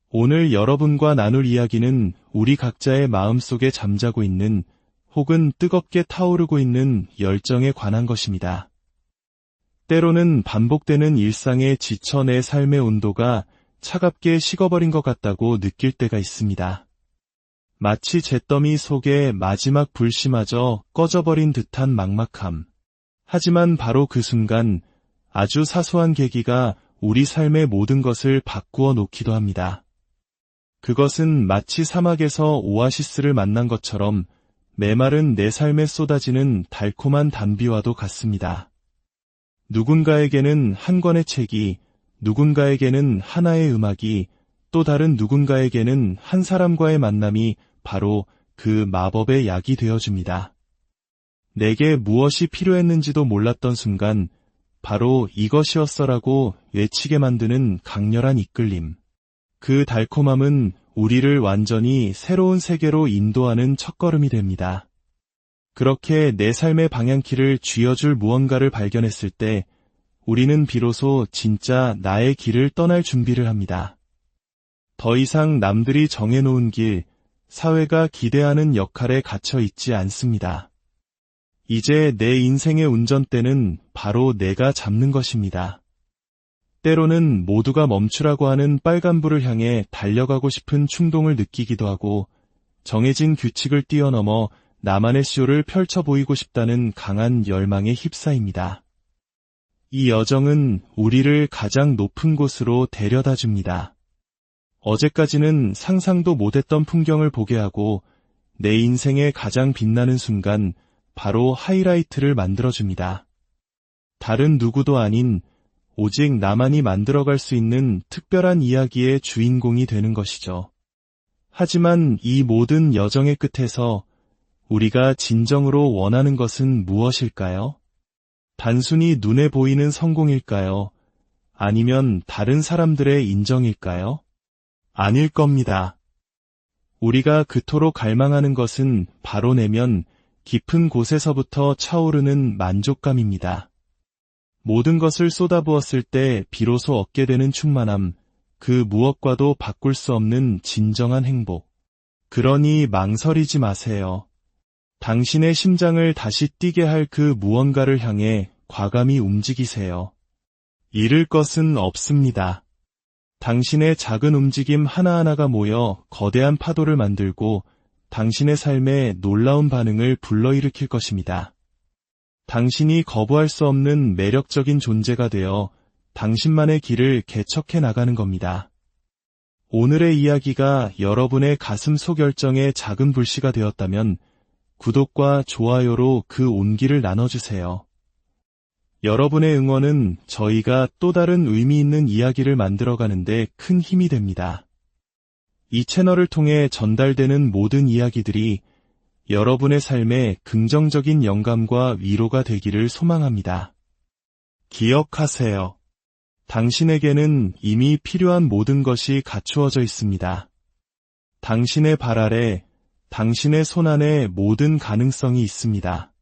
오늘 여러분과 나눌 이야기는 우리 각자의 마음속에 잠자고 있는 혹은 뜨겁게 타오르고 있는 열정에 관한 것입니다. 때로는 반복되는 일상에 지쳐 내 삶의 온도가 차갑게 식어버린 것 같다고 느낄 때가 있습니다. 마치 잿더미 속에 마지막 불씨마저 꺼져버린 듯한 막막함. 하지만 바로 그 순간 아주 사소한 계기가 우리 삶의 모든 것을 바꾸어 놓기도 합니다. 그것은 마치 사막에서 오아시스를 만난 것처럼 메마른 내 삶에 쏟아지는 달콤한 단비와도 같습니다. 누군가에게는 한 권의 책이, 누군가에게는 하나의 음악이, 또 다른 누군가에게는 한 사람과의 만남이 바로 그 마법의 약이 되어줍니다. 내게 무엇이 필요했는지도 몰랐던 순간 바로 이것이었어라고 외치게 만드는 강렬한 이끌림. 그 달콤함은 우리를 완전히 새로운 세계로 인도하는 첫걸음이 됩니다. 그렇게 내 삶의 방향키를 쥐어줄 무언가를 발견했을 때 우리는 비로소 진짜 나의 길을 떠날 준비를 합니다. 더 이상 남들이 정해놓은 길, 사회가 기대하는 역할에 갇혀 있지 않습니다. 이제 내 인생의 운전대는 바로 내가 잡는 것입니다. 때로는 모두가 멈추라고 하는 빨간불을 향해 달려가고 싶은 충동을 느끼기도 하고 정해진 규칙을 뛰어넘어 나만의 쇼를 펼쳐 보이고 싶다는 강한 열망에 휩싸입니다. 이 여정은 우리를 가장 높은 곳으로 데려다 줍니다. 어제까지는 상상도 못했던 풍경을 보게 하고 내 인생의 가장 빛나는 순간 바로 하이라이트를 만들어줍니다. 다른 누구도 아닌 오직 나만이 만들어갈 수 있는 특별한 이야기의 주인공이 되는 것이죠. 하지만 이 모든 여정의 끝에서 우리가 진정으로 원하는 것은 무엇일까요? 단순히 눈에 보이는 성공일까요? 아니면 다른 사람들의 인정일까요? 아닐 겁니다. 우리가 그토록 갈망하는 것은 바로 내면 깊은 곳에서부터 차오르는 만족감입니다. 모든 것을 쏟아부었을 때 비로소 얻게 되는 충만함, 그 무엇과도 바꿀 수 없는 진정한 행복. 그러니 망설이지 마세요. 당신의 심장을 다시 뛰게 할 그 무언가를 향해 과감히 움직이세요. 잃을 것은 없습니다. 당신의 작은 움직임 하나하나가 모여 거대한 파도를 만들고 당신의 삶에 놀라운 반응을 불러일으킬 것입니다. 당신이 거부할 수 없는 매력적인 존재가 되어 당신만의 길을 개척해 나가는 겁니다. 오늘의 이야기가 여러분의 가슴 속 열정에 작은 불씨가 되었다면 구독과 좋아요로 그 온기를 나눠주세요. 여러분의 응원은 저희가 또 다른 의미 있는 이야기를 만들어가는데 큰 힘이 됩니다. 이 채널을 통해 전달되는 모든 이야기들이 여러분의 삶에 긍정적인 영감과 위로가 되기를 소망합니다. 기억하세요. 당신에게는 이미 필요한 모든 것이 갖추어져 있습니다. 당신의 발 아래, 당신의 손 안에 모든 가능성이 있습니다.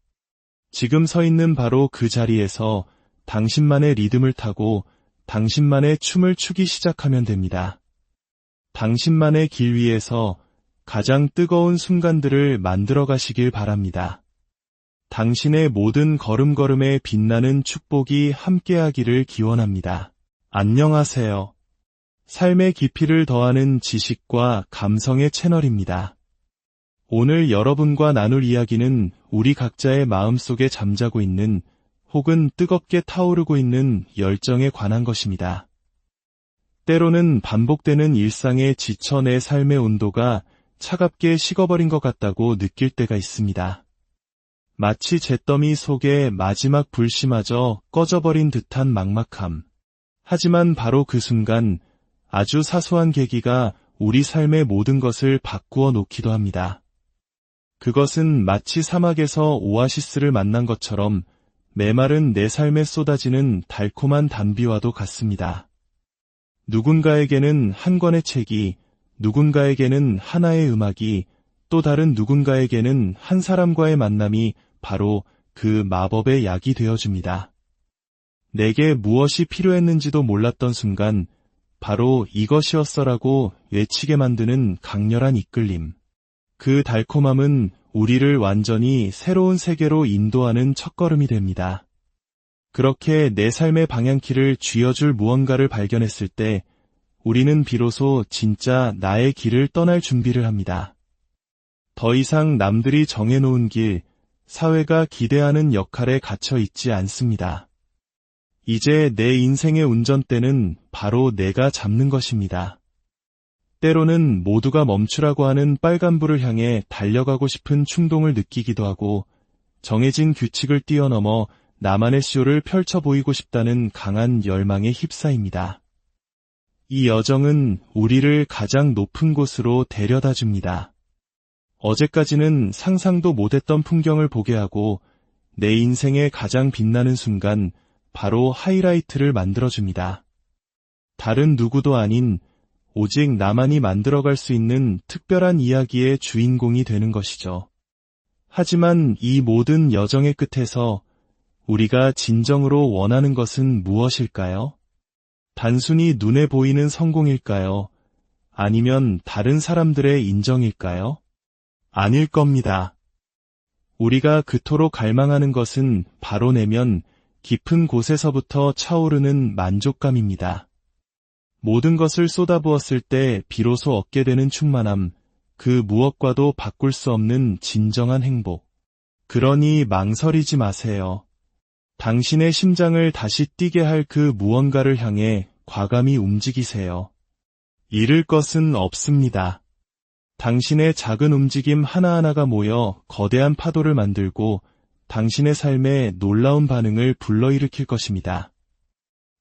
지금 서 있는 바로 그 자리에서 당신만의 리듬을 타고 당신만의 춤을 추기 시작하면 됩니다. 당신만의 길 위에서 가장 뜨거운 순간들을 만들어 가시길 바랍니다. 당신의 모든 걸음걸음에 빛나는 축복이 함께하기를 기원합니다. 안녕하세요. 삶의 깊이를 더하는 지식과 감성의 채널입니다. 오늘 여러분과 나눌 이야기는 우리 각자의 마음속에 잠자고 있는 혹은 뜨겁게 타오르고 있는 열정에 관한 것입니다. 때로는 반복되는 일상에 지쳐 내 삶의 온도가 차갑게 식어버린 것 같다고 느낄 때가 있습니다. 마치 잿더미 속에 마지막 불씨마저 꺼져버린 듯한 막막함. 하지만 바로 그 순간 아주 사소한 계기가 우리 삶의 모든 것을 바꾸어 놓기도 합니다. 그것은 마치 사막에서 오아시스를 만난 것처럼 메마른 내 삶에 쏟아지는 달콤한 단비와도 같습니다. 누군가에게는 한 권의 책이, 누군가에게는 하나의 음악이, 또 다른 누군가에게는 한 사람과의 만남이 바로 그 마법의 약이 되어줍니다. 내게 무엇이 필요했는지도 몰랐던 순간 바로 이것이었어라고 외치게 만드는 강렬한 이끌림. 그 달콤함은 우리를 완전히 새로운 세계로 인도하는 첫걸음이 됩니다. 그렇게 내 삶의 방향키를 쥐어줄 무언가를 발견했을 때 우리는 비로소 진짜 나의 길을 떠날 준비를 합니다. 더 이상 남들이 정해놓은 길, 사회가 기대하는 역할에 갇혀 있지 않습니다. 이제 내 인생의 운전대는 바로 내가 잡는 것입니다. 때로는 모두가 멈추라고 하는 빨간불을 향해 달려가고 싶은 충동을 느끼기도 하고 정해진 규칙을 뛰어넘어 나만의 쇼를 펼쳐 보이고 싶다는 강한 열망에 휩싸입니다. 이 여정은 우리를 가장 높은 곳으로 데려다 줍니다. 어제까지는 상상도 못했던 풍경을 보게 하고 내 인생의 가장 빛나는 순간 바로 하이라이트를 만들어줍니다. 다른 누구도 아닌 오직 나만이 만들어갈 수 있는 특별한 이야기의 주인공이 되는 것이죠. 하지만 이 모든 여정의 끝에서 우리가 진정으로 원하는 것은 무엇일까요? 단순히 눈에 보이는 성공일까요? 아니면 다른 사람들의 인정일까요? 아닐 겁니다. 우리가 그토록 갈망하는 것은 바로 내면 깊은 곳에서부터 차오르는 만족감입니다. 모든 것을 쏟아부었을 때 비로소 얻게 되는 충만함, 그 무엇과도 바꿀 수 없는 진정한 행복. 그러니 망설이지 마세요. 당신의 심장을 다시 뛰게 할 그 무언가를 향해 과감히 움직이세요. 잃을 것은 없습니다. 당신의 작은 움직임 하나하나가 모여 거대한 파도를 만들고 당신의 삶에 놀라운 반응을 불러일으킬 것입니다.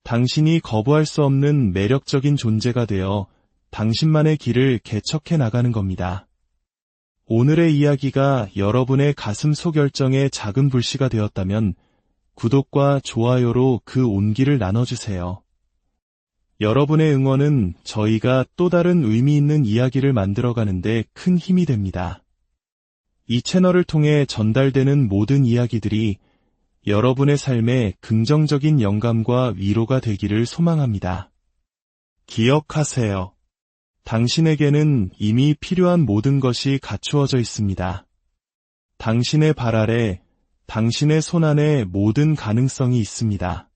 당신이 거부할 수 없는 매력적인 존재가 되어 당신만의 길을 개척해 나가는 겁니다. 오늘의 이야기가 여러분의 가슴 속 열정에 작은 불씨가 되었다면 구독과 좋아요로 그 온기를 나눠주세요. 여러분의 응원은 저희가 또 다른 의미 있는 이야기를 만들어가는데 큰 힘이 됩니다. 이 채널을 통해 전달되는 모든 이야기들이 여러분의 삶에 긍정적인 영감과 위로가 되기를 소망합니다. 기억하세요. 당신에게는 이미 필요한 모든 것이 갖추어져 있습니다. 당신의 발 아래, 당신의 손 안에 모든 가능성이 있습니다.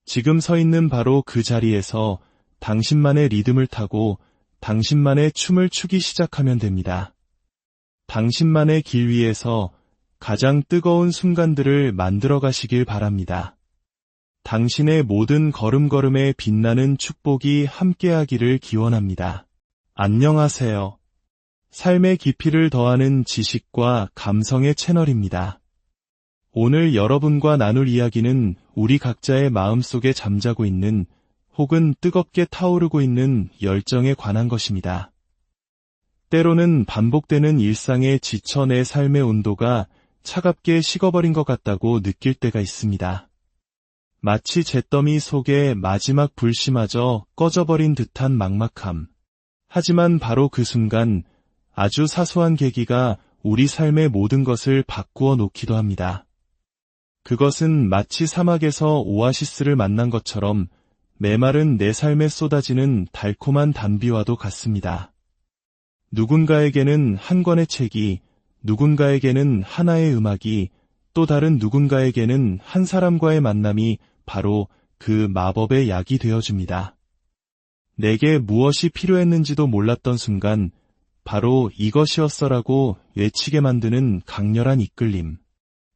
지금 서 있는 바로 그 자리에서 당신만의 리듬을 타고 당신만의 춤을 추기 시작하면 됩니다. 당신만의 길 위에서 가장 뜨거운 순간들을 만들어 가시길 바랍니다. 당신의 모든 걸음걸음에 빛나는 축복이 함께하기를 기원합니다. 안녕하세요. 삶의 깊이를 더하는 지식과 감성의 채널입니다. 오늘 여러분과 나눌 이야기는 우리 각자의 마음속에 잠자고 있는 혹은 뜨겁게 타오르고 있는 열정에 관한 것입니다. 때로는 반복되는 일상에 지쳐 내 삶의 온도가 차갑게 식어버린 것 같다고 느낄 때가 있습니다. 마치 잿더미 속에 마지막 불씨마저 꺼져버린 듯한 막막함. 하지만 바로 그 순간 아주 사소한 계기가 우리 삶의 모든 것을 바꾸어 놓기도 합니다. 그것은 마치 사막에서 오아시스를 만난 것처럼 메마른 내 삶에 쏟아지는 달콤한 단비와도 같습니다. 누군가에게는 한 권의 책이, 누군가에게는 하나의 음악이, 또 다른 누군가에게는 한 사람과의 만남이 바로 그 마법의 약이 되어줍니다. 내게 무엇이 필요했는지도 몰랐던 순간 바로 이것이었어라고 외치게 만드는 강렬한 이끌림.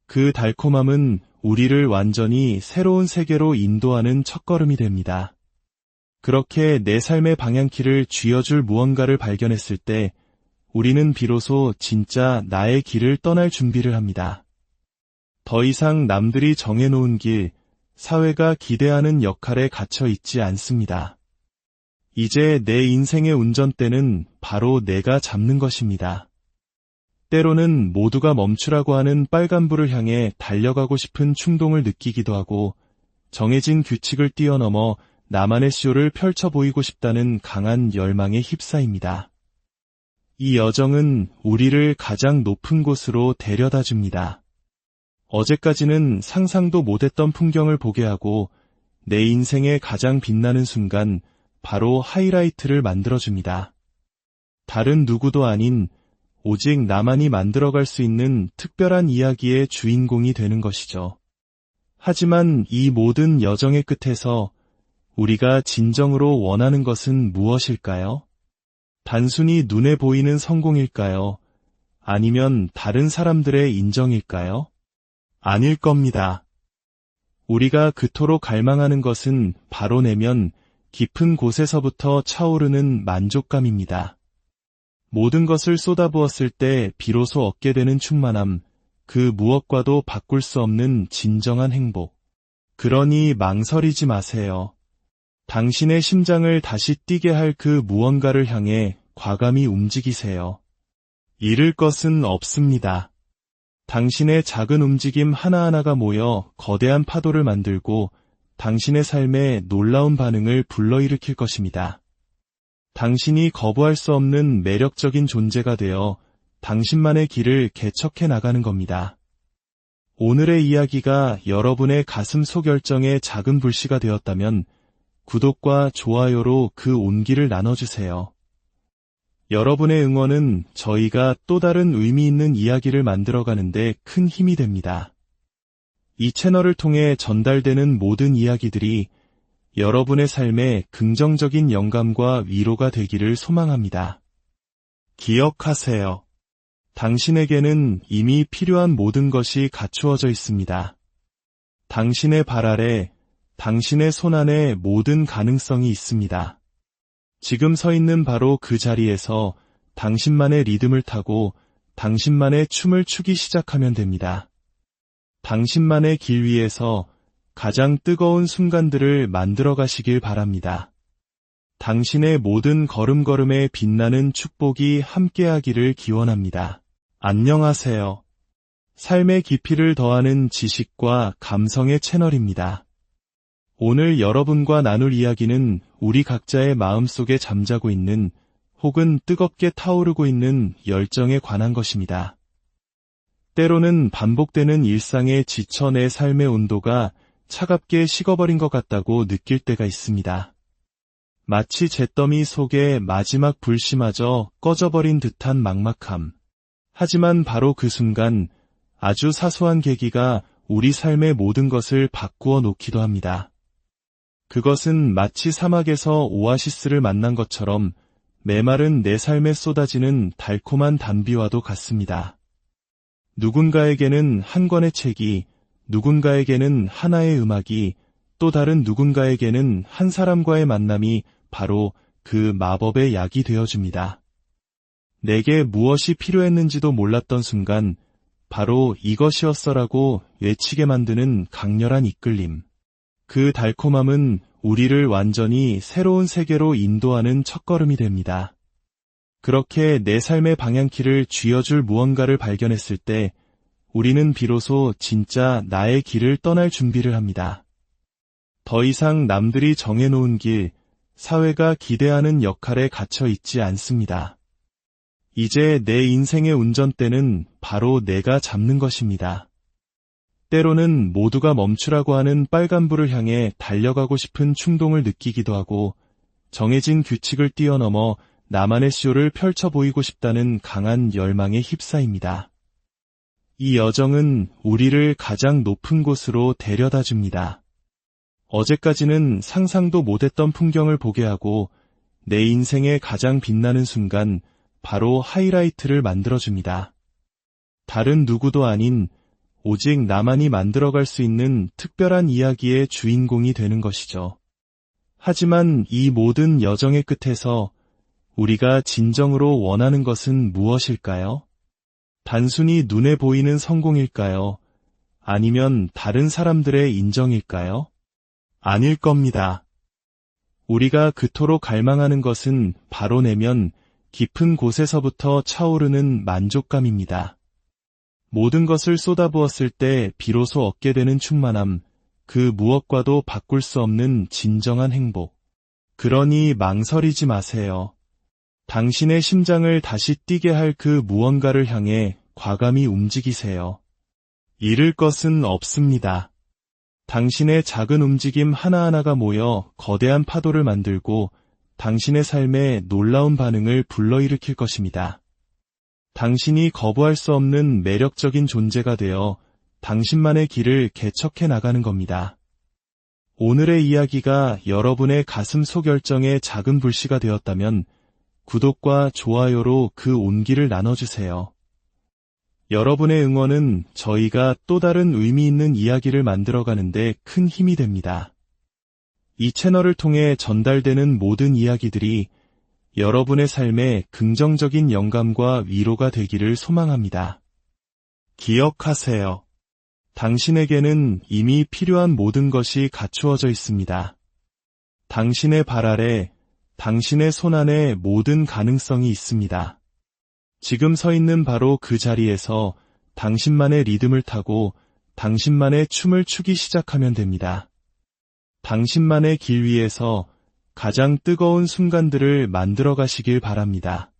그 달콤함은 우리를 완전히 새로운 세계로 인도하는 첫걸음이 됩니다. 그렇게 내 삶의 방향키를 쥐어줄 무언가를 발견했을 때 우리는 비로소 진짜 나의 길을 떠날 준비를 합니다. 더 이상 남들이 정해놓은 길, 사회가 기대하는 역할에 갇혀 있지 않습니다. 이제 내 인생의 운전대는 바로 내가 잡는 것입니다. 때로는 모두가 멈추라고 하는 빨간불을 향해 달려가고 싶은 충동을 느끼기도 하고 정해진 규칙을 뛰어넘어 나만의 쇼를 펼쳐 보이고 싶다는 강한 열망에 휩싸입니다. 이 여정은 우리를 가장 높은 곳으로 데려다 줍니다. 어제까지는 상상도 못했던 풍경을 보게 하고 내 인생의 가장 빛나는 순간 바로 하이라이트를 만들어줍니다. 다른 누구도 아닌 오직 나만이 만들어갈 수 있는 특별한 이야기의 주인공이 되는 것이죠. 하지만 이 모든 여정의 끝에서 우리가 진정으로 원하는 것은 무엇일까요? 단순히 눈에 보이는 성공일까요? 아니면 다른 사람들의 인정일까요? 아닐 겁니다. 우리가 그토록 갈망하는 것은 바로 내면 깊은 곳에서부터 차오르는 만족감입니다. 모든 것을 쏟아부었을 때 비로소 얻게 되는 충만함, 그 무엇과도 바꿀 수 없는 진정한 행복. 그러니 망설이지 마세요. 당신의 심장을 다시 뛰게 할 그 무언가를 향해 과감히 움직이세요. 잃을 것은 없습니다. 당신의 작은 움직임 하나하나가 모여 거대한 파도를 만들고 당신의 삶에 놀라운 반응을 불러일으킬 것입니다. 당신이 거부할 수 없는 매력적인 존재가 되어 당신만의 길을 개척해 나가는 겁니다. 오늘의 이야기가 여러분의 가슴 속 열정에 작은 불씨가 되었다면 구독과 좋아요로 그 온기를 나눠주세요. 여러분의 응원은 저희가 또 다른 의미 있는 이야기를 만들어가는데 큰 힘이 됩니다. 이 채널을 통해 전달되는 모든 이야기들이 여러분의 삶에 긍정적인 영감과 위로가 되기를 소망합니다. 기억하세요. 당신에게는 이미 필요한 모든 것이 갖추어져 있습니다. 당신의 발 아래, 당신의 손 안에 모든 가능성이 있습니다. 지금 서 있는 바로 그 자리에서 당신만의 리듬을 타고 당신만의 춤을 추기 시작하면 됩니다. 당신만의 길 위에서 가장 뜨거운 순간들을 만들어 가시길 바랍니다. 당신의 모든 걸음걸음에 빛나는 축복이 함께하기를 기원합니다. 안녕하세요. 삶의 깊이를 더하는 지식과 감성의 채널입니다. 오늘 여러분과 나눌 이야기는 우리 각자의 마음속에 잠자고 있는 혹은 뜨겁게 타오르고 있는 열정에 관한 것입니다. 때로는 반복되는 일상에 지쳐 내 삶의 온도가 차갑게 식어버린 것 같다고 느낄 때가 있습니다. 마치 잿더미 속에 마지막 불씨마저 꺼져버린 듯한 막막함. 하지만 바로 그 순간 아주 사소한 계기가 우리 삶의 모든 것을 바꾸어 놓기도 합니다. 그것은 마치 사막에서 오아시스를 만난 것처럼 메마른 내 삶에 쏟아지는 달콤한 단비와도 같습니다. 누군가에게는 한 권의 책이, 누군가에게는 하나의 음악이, 또 다른 누군가에게는 한 사람과의 만남이 바로 그 마법의 약이 되어줍니다. 내게 무엇이 필요했는지도 몰랐던 순간 바로 이것이었어라고 외치게 만드는 강렬한 이끌림. 그 달콤함은 우리를 완전히 새로운 세계로 인도하는 첫걸음이 됩니다. 그렇게 내 삶의 방향키를 쥐어줄 무언가를 발견했을 때 우리는 비로소 진짜 나의 길을 떠날 준비를 합니다. 더 이상 남들이 정해놓은 길, 사회가 기대하는 역할에 갇혀 있지 않습니다. 이제 내 인생의 운전대는 바로 내가 잡는 것입니다. 때로는 모두가 멈추라고 하는 빨간불을 향해 달려가고 싶은 충동을 느끼기도 하고 정해진 규칙을 뛰어넘어 나만의 쇼를 펼쳐 보이고 싶다는 강한 열망에 휩싸입니다. 이 여정은 우리를 가장 높은 곳으로 데려다 줍니다. 어제까지는 상상도 못했던 풍경을 보게 하고 내 인생의 가장 빛나는 순간, 바로 하이라이트를 만들어줍니다. 다른 누구도 아닌 오직 나만이 만들어갈 수 있는 특별한 이야기의 주인공이 되는 것이죠. 하지만 이 모든 여정의 끝에서 우리가 진정으로 원하는 것은 무엇일까요? 단순히 눈에 보이는 성공일까요? 아니면 다른 사람들의 인정일까요? 아닐 겁니다. 우리가 그토록 갈망하는 것은 바로 내면 깊은 곳에서부터 차오르는 만족감입니다. 모든 것을 쏟아부었을 때 비로소 얻게 되는 충만함, 그 무엇과도 바꿀 수 없는 진정한 행복. 그러니 망설이지 마세요. 당신의 심장을 다시 뛰게 할 그 무언가를 향해 과감히 움직이세요. 잃을 것은 없습니다. 당신의 작은 움직임 하나하나가 모여 거대한 파도를 만들고 당신의 삶에 놀라운 반응을 불러일으킬 것입니다. 당신이 거부할 수 없는 매력적인 존재가 되어 당신만의 길을 개척해 나가는 겁니다. 오늘의 이야기가 여러분의 가슴 속 열정에 작은 불씨가 되었다면 구독과 좋아요로 그 온기를 나눠주세요. 여러분의 응원은 저희가 또 다른 의미 있는 이야기를 만들어가는데 큰 힘이 됩니다. 이 채널을 통해 전달되는 모든 이야기들이 여러분의 삶에 긍정적인 영감과 위로가 되기를 소망합니다. 기억하세요. 당신에게는 이미 필요한 모든 것이 갖추어져 있습니다. 당신의 발 아래, 당신의 손 안에 모든 가능성이 있습니다. 지금 서 있는 바로 그 자리에서 당신만의 리듬을 타고 당신만의 춤을 추기 시작하면 됩니다. 당신만의 길 위에서 가장 뜨거운 순간들을 만들어 가시길 바랍니다.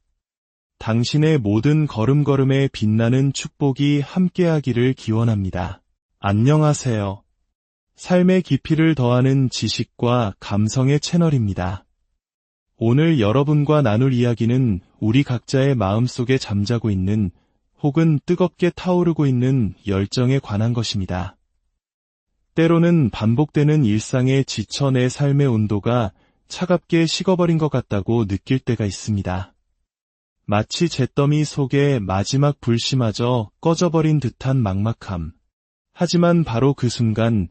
당신의 모든 걸음걸음에 빛나는 축복이 함께하기를 기원합니다. 안녕하세요. 삶의 깊이를 더하는 지식과 감성의 채널입니다. 오늘 여러분과 나눌 이야기는 우리 각자의 마음속에 잠자고 있는 혹은 뜨겁게 타오르고 있는 열정에 관한 것입니다. 때로는 반복되는 일상에 지쳐 내 삶의 온도가 차갑게 식어버린 것 같다고 느낄 때가 있습니다. 마치 잿더미 속에 마지막 불씨마저 꺼져버린 듯한 막막함. 하지만 바로 그 순간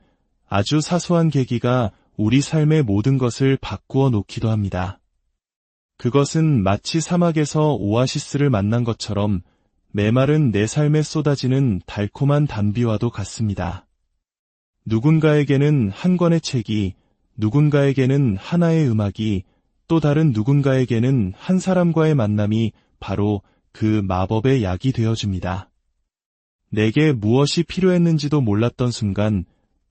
아주 사소한 계기가 우리 삶의 모든 것을 바꾸어 놓기도 합니다. 그것은 마치 사막에서 오아시스를 만난 것처럼 메마른 내 삶에 쏟아지는 달콤한 단비와도 같습니다. 누군가에게는 한 권의 책이, 누군가에게는 하나의 음악이, 또 다른 누군가에게는 한 사람과의 만남이 바로 그 마법의 약이 되어줍니다. 내게 무엇이 필요했는지도 몰랐던 순간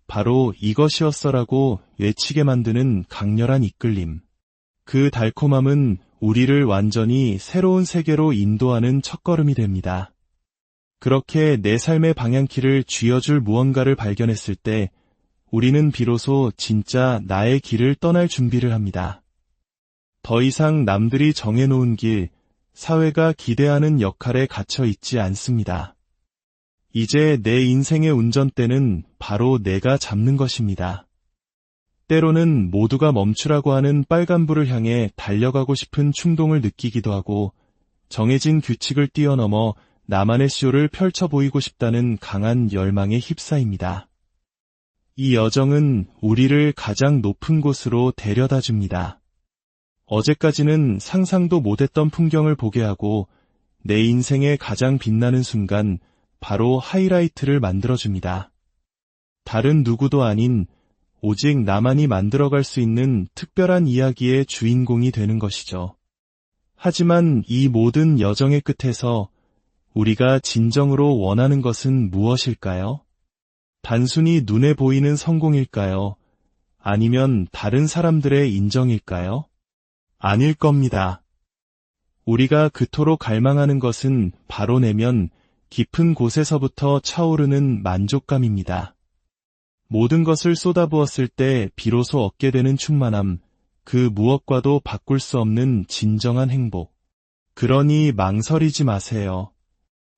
바로 이것이었어라고 외치게 만드는 강렬한 이끌림. 그 달콤함은 우리를 완전히 새로운 세계로 인도하는 첫걸음이 됩니다. 그렇게 내 삶의 방향키를 쥐어줄 무언가를 발견했을 때 우리는 비로소 진짜 나의 길을 떠날 준비를 합니다. 더 이상 남들이 정해놓은 길, 사회가 기대하는 역할에 갇혀 있지 않습니다. 이제 내 인생의 운전대는 바로 내가 잡는 것입니다. 때로는 모두가 멈추라고 하는 빨간불을 향해 달려가고 싶은 충동을 느끼기도 하고 정해진 규칙을 뛰어넘어 나만의 쇼를 펼쳐 보이고 싶다는 강한 열망에 휩싸입니다. 이 여정은 우리를 가장 높은 곳으로 데려다 줍니다. 어제까지는 상상도 못했던 풍경을 보게 하고 내 인생의 가장 빛나는 순간, 바로 하이라이트를 만들어줍니다. 다른 누구도 아닌 오직 나만이 만들어갈 수 있는 특별한 이야기의 주인공이 되는 것이죠. 하지만 이 모든 여정의 끝에서 우리가 진정으로 원하는 것은 무엇일까요? 단순히 눈에 보이는 성공일까요? 아니면 다른 사람들의 인정일까요? 아닐 겁니다. 우리가 그토록 갈망하는 것은 바로 내면 깊은 곳에서부터 차오르는 만족감입니다. 모든 것을 쏟아부었을 때 비로소 얻게 되는 충만함, 그 무엇과도 바꿀 수 없는 진정한 행복. 그러니 망설이지 마세요.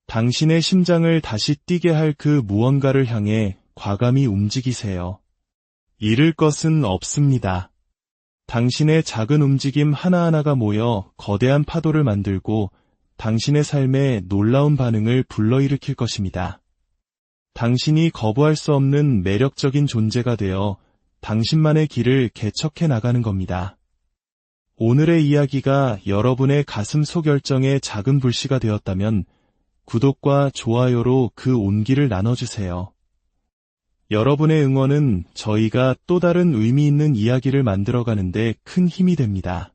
당신의 심장을 다시 뛰게 할 그 무언가를 향해 과감히 움직이세요. 잃을 것은 없습니다. 당신의 작은 움직임 하나하나가 모여 거대한 파도를 만들고 당신의 삶에 놀라운 반응을 불러일으킬 것입니다. 당신이 거부할 수 없는 매력적인 존재가 되어 당신만의 길을 개척해 나가는 겁니다. 오늘의 이야기가 여러분의 가슴 속 열정에 작은 불씨가 되었다면 구독과 좋아요로 그 온기를 나눠주세요. 여러분의 응원은 저희가 또 다른 의미 있는 이야기를 만들어가는데 큰 힘이 됩니다.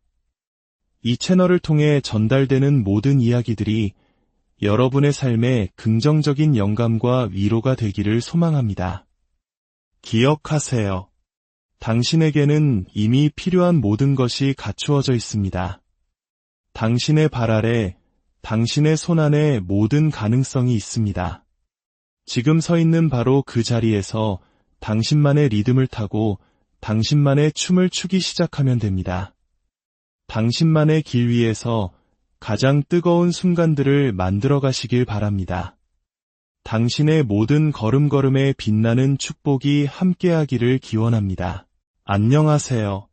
이 채널을 통해 전달되는 모든 이야기들이 여러분의 삶에 긍정적인 영감과 위로가 되기를 소망합니다. 기억하세요. 당신에게는 이미 필요한 모든 것이 갖추어져 있습니다. 당신의 발 아래, 당신의 손 안에 모든 가능성이 있습니다. 지금 서 있는 바로 그 자리에서 당신만의 리듬을 타고 당신만의 춤을 추기 시작하면 됩니다. 당신만의 길 위에서 가장 뜨거운 순간들을 만들어 가시길 바랍니다. 당신의 모든 걸음걸음에 빛나는 축복이 함께하기를 기원합니다. 안녕하세요.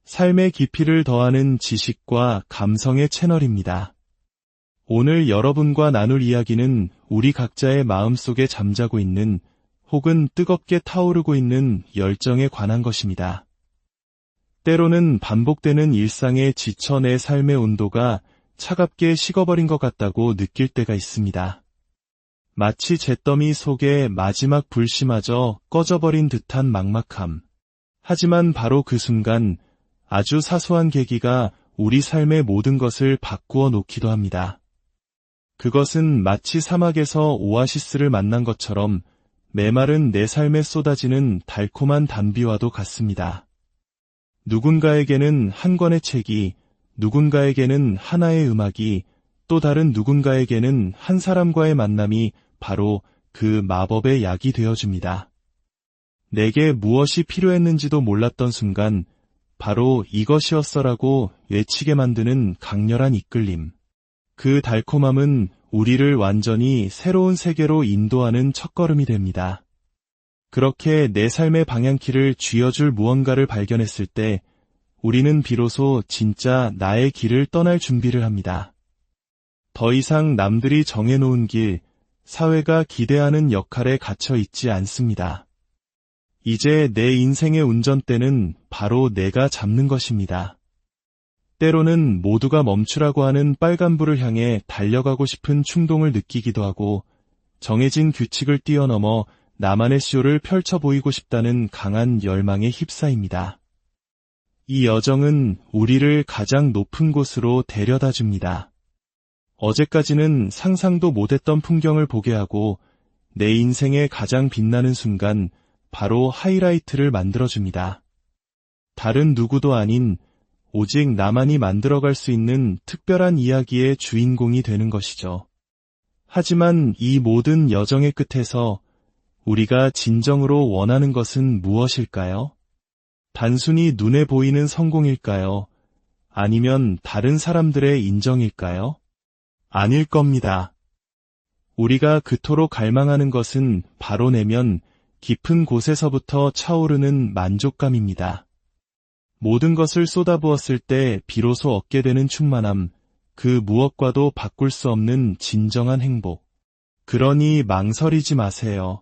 삶의 깊이를 더하는 지식과 감성의 채널입니다. 오늘 여러분과 나눌 이야기는 우리 각자의 마음속에 잠자고 있는 혹은 뜨겁게 타오르고 있는 열정에 관한 것입니다. 때로는 반복되는 일상에 지쳐 내 삶의 온도가 차갑게 식어버린 것 같다고 느낄 때가 있습니다. 마치 잿더미 속에 마지막 불씨마저 꺼져버린 듯한 막막함. 하지만 바로 그 순간 아주 사소한 계기가 우리 삶의 모든 것을 바꾸어 놓기도 합니다. 그것은 마치 사막에서 오아시스를 만난 것처럼 메마른 내 삶에 쏟아지는 달콤한 단비와도 같습니다. 누군가에게는 한 권의 책이, 누군가에게는 하나의 음악이, 또 다른 누군가에게는 한 사람과의 만남이 바로 그 마법의 약이 되어줍니다. 내게 무엇이 필요했는지도 몰랐던 순간 바로 이것이었어라고 외치게 만드는 강렬한 이끌림. 그 달콤함은 우리를 완전히 새로운 세계로 인도하는 첫걸음이 됩니다. 그렇게 내 삶의 방향키를 쥐어줄 무언가를 발견했을 때 우리는 비로소 진짜 나의 길을 떠날 준비를 합니다. 더 이상 남들이 정해놓은 길, 사회가 기대하는 역할에 갇혀 있지 않습니다. 이제 내 인생의 운전대는 바로 내가 잡는 것입니다. 때로는 모두가 멈추라고 하는 빨간불을 향해 달려가고 싶은 충동을 느끼기도 하고 정해진 규칙을 뛰어넘어 나만의 쇼를 펼쳐 보이고 싶다는 강한 열망에 휩싸입니다. 이 여정은 우리를 가장 높은 곳으로 데려다 줍니다. 어제까지는 상상도 못했던 풍경을 보게 하고 내 인생의 가장 빛나는 순간 바로 하이라이트를 만들어줍니다. 다른 누구도 아닌 오직 나만이 만들어갈 수 있는 특별한 이야기의 주인공이 되는 것이죠. 하지만 이 모든 여정의 끝에서 우리가 진정으로 원하는 것은 무엇일까요? 단순히 눈에 보이는 성공일까요? 아니면 다른 사람들의 인정일까요? 아닐 겁니다. 우리가 그토록 갈망하는 것은 바로 내면 깊은 곳에서부터 차오르는 만족감입니다. 모든 것을 쏟아부었을 때 비로소 얻게 되는 충만함, 그 무엇과도 바꿀 수 없는 진정한 행복. 그러니 망설이지 마세요.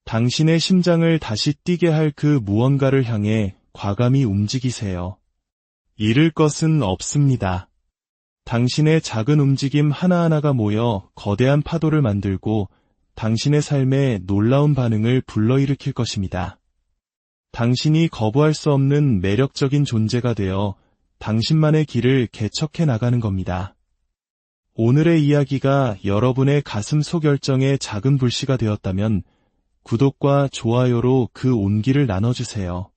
당신의 심장을 다시 뛰게 할 그 무언가를 향해 과감히 움직이세요. 잃을 것은 없습니다. 당신의 작은 움직임 하나하나가 모여 거대한 파도를 만들고 당신의 삶에 놀라운 반응을 불러일으킬 것입니다. 당신이 거부할 수 없는 매력적인 존재가 되어 당신만의 길을 개척해 나가는 겁니다. 오늘의 이야기가 여러분의 가슴 속 열정에 작은 불씨가 되었다면 구독과 좋아요로 그 온기를 나눠주세요.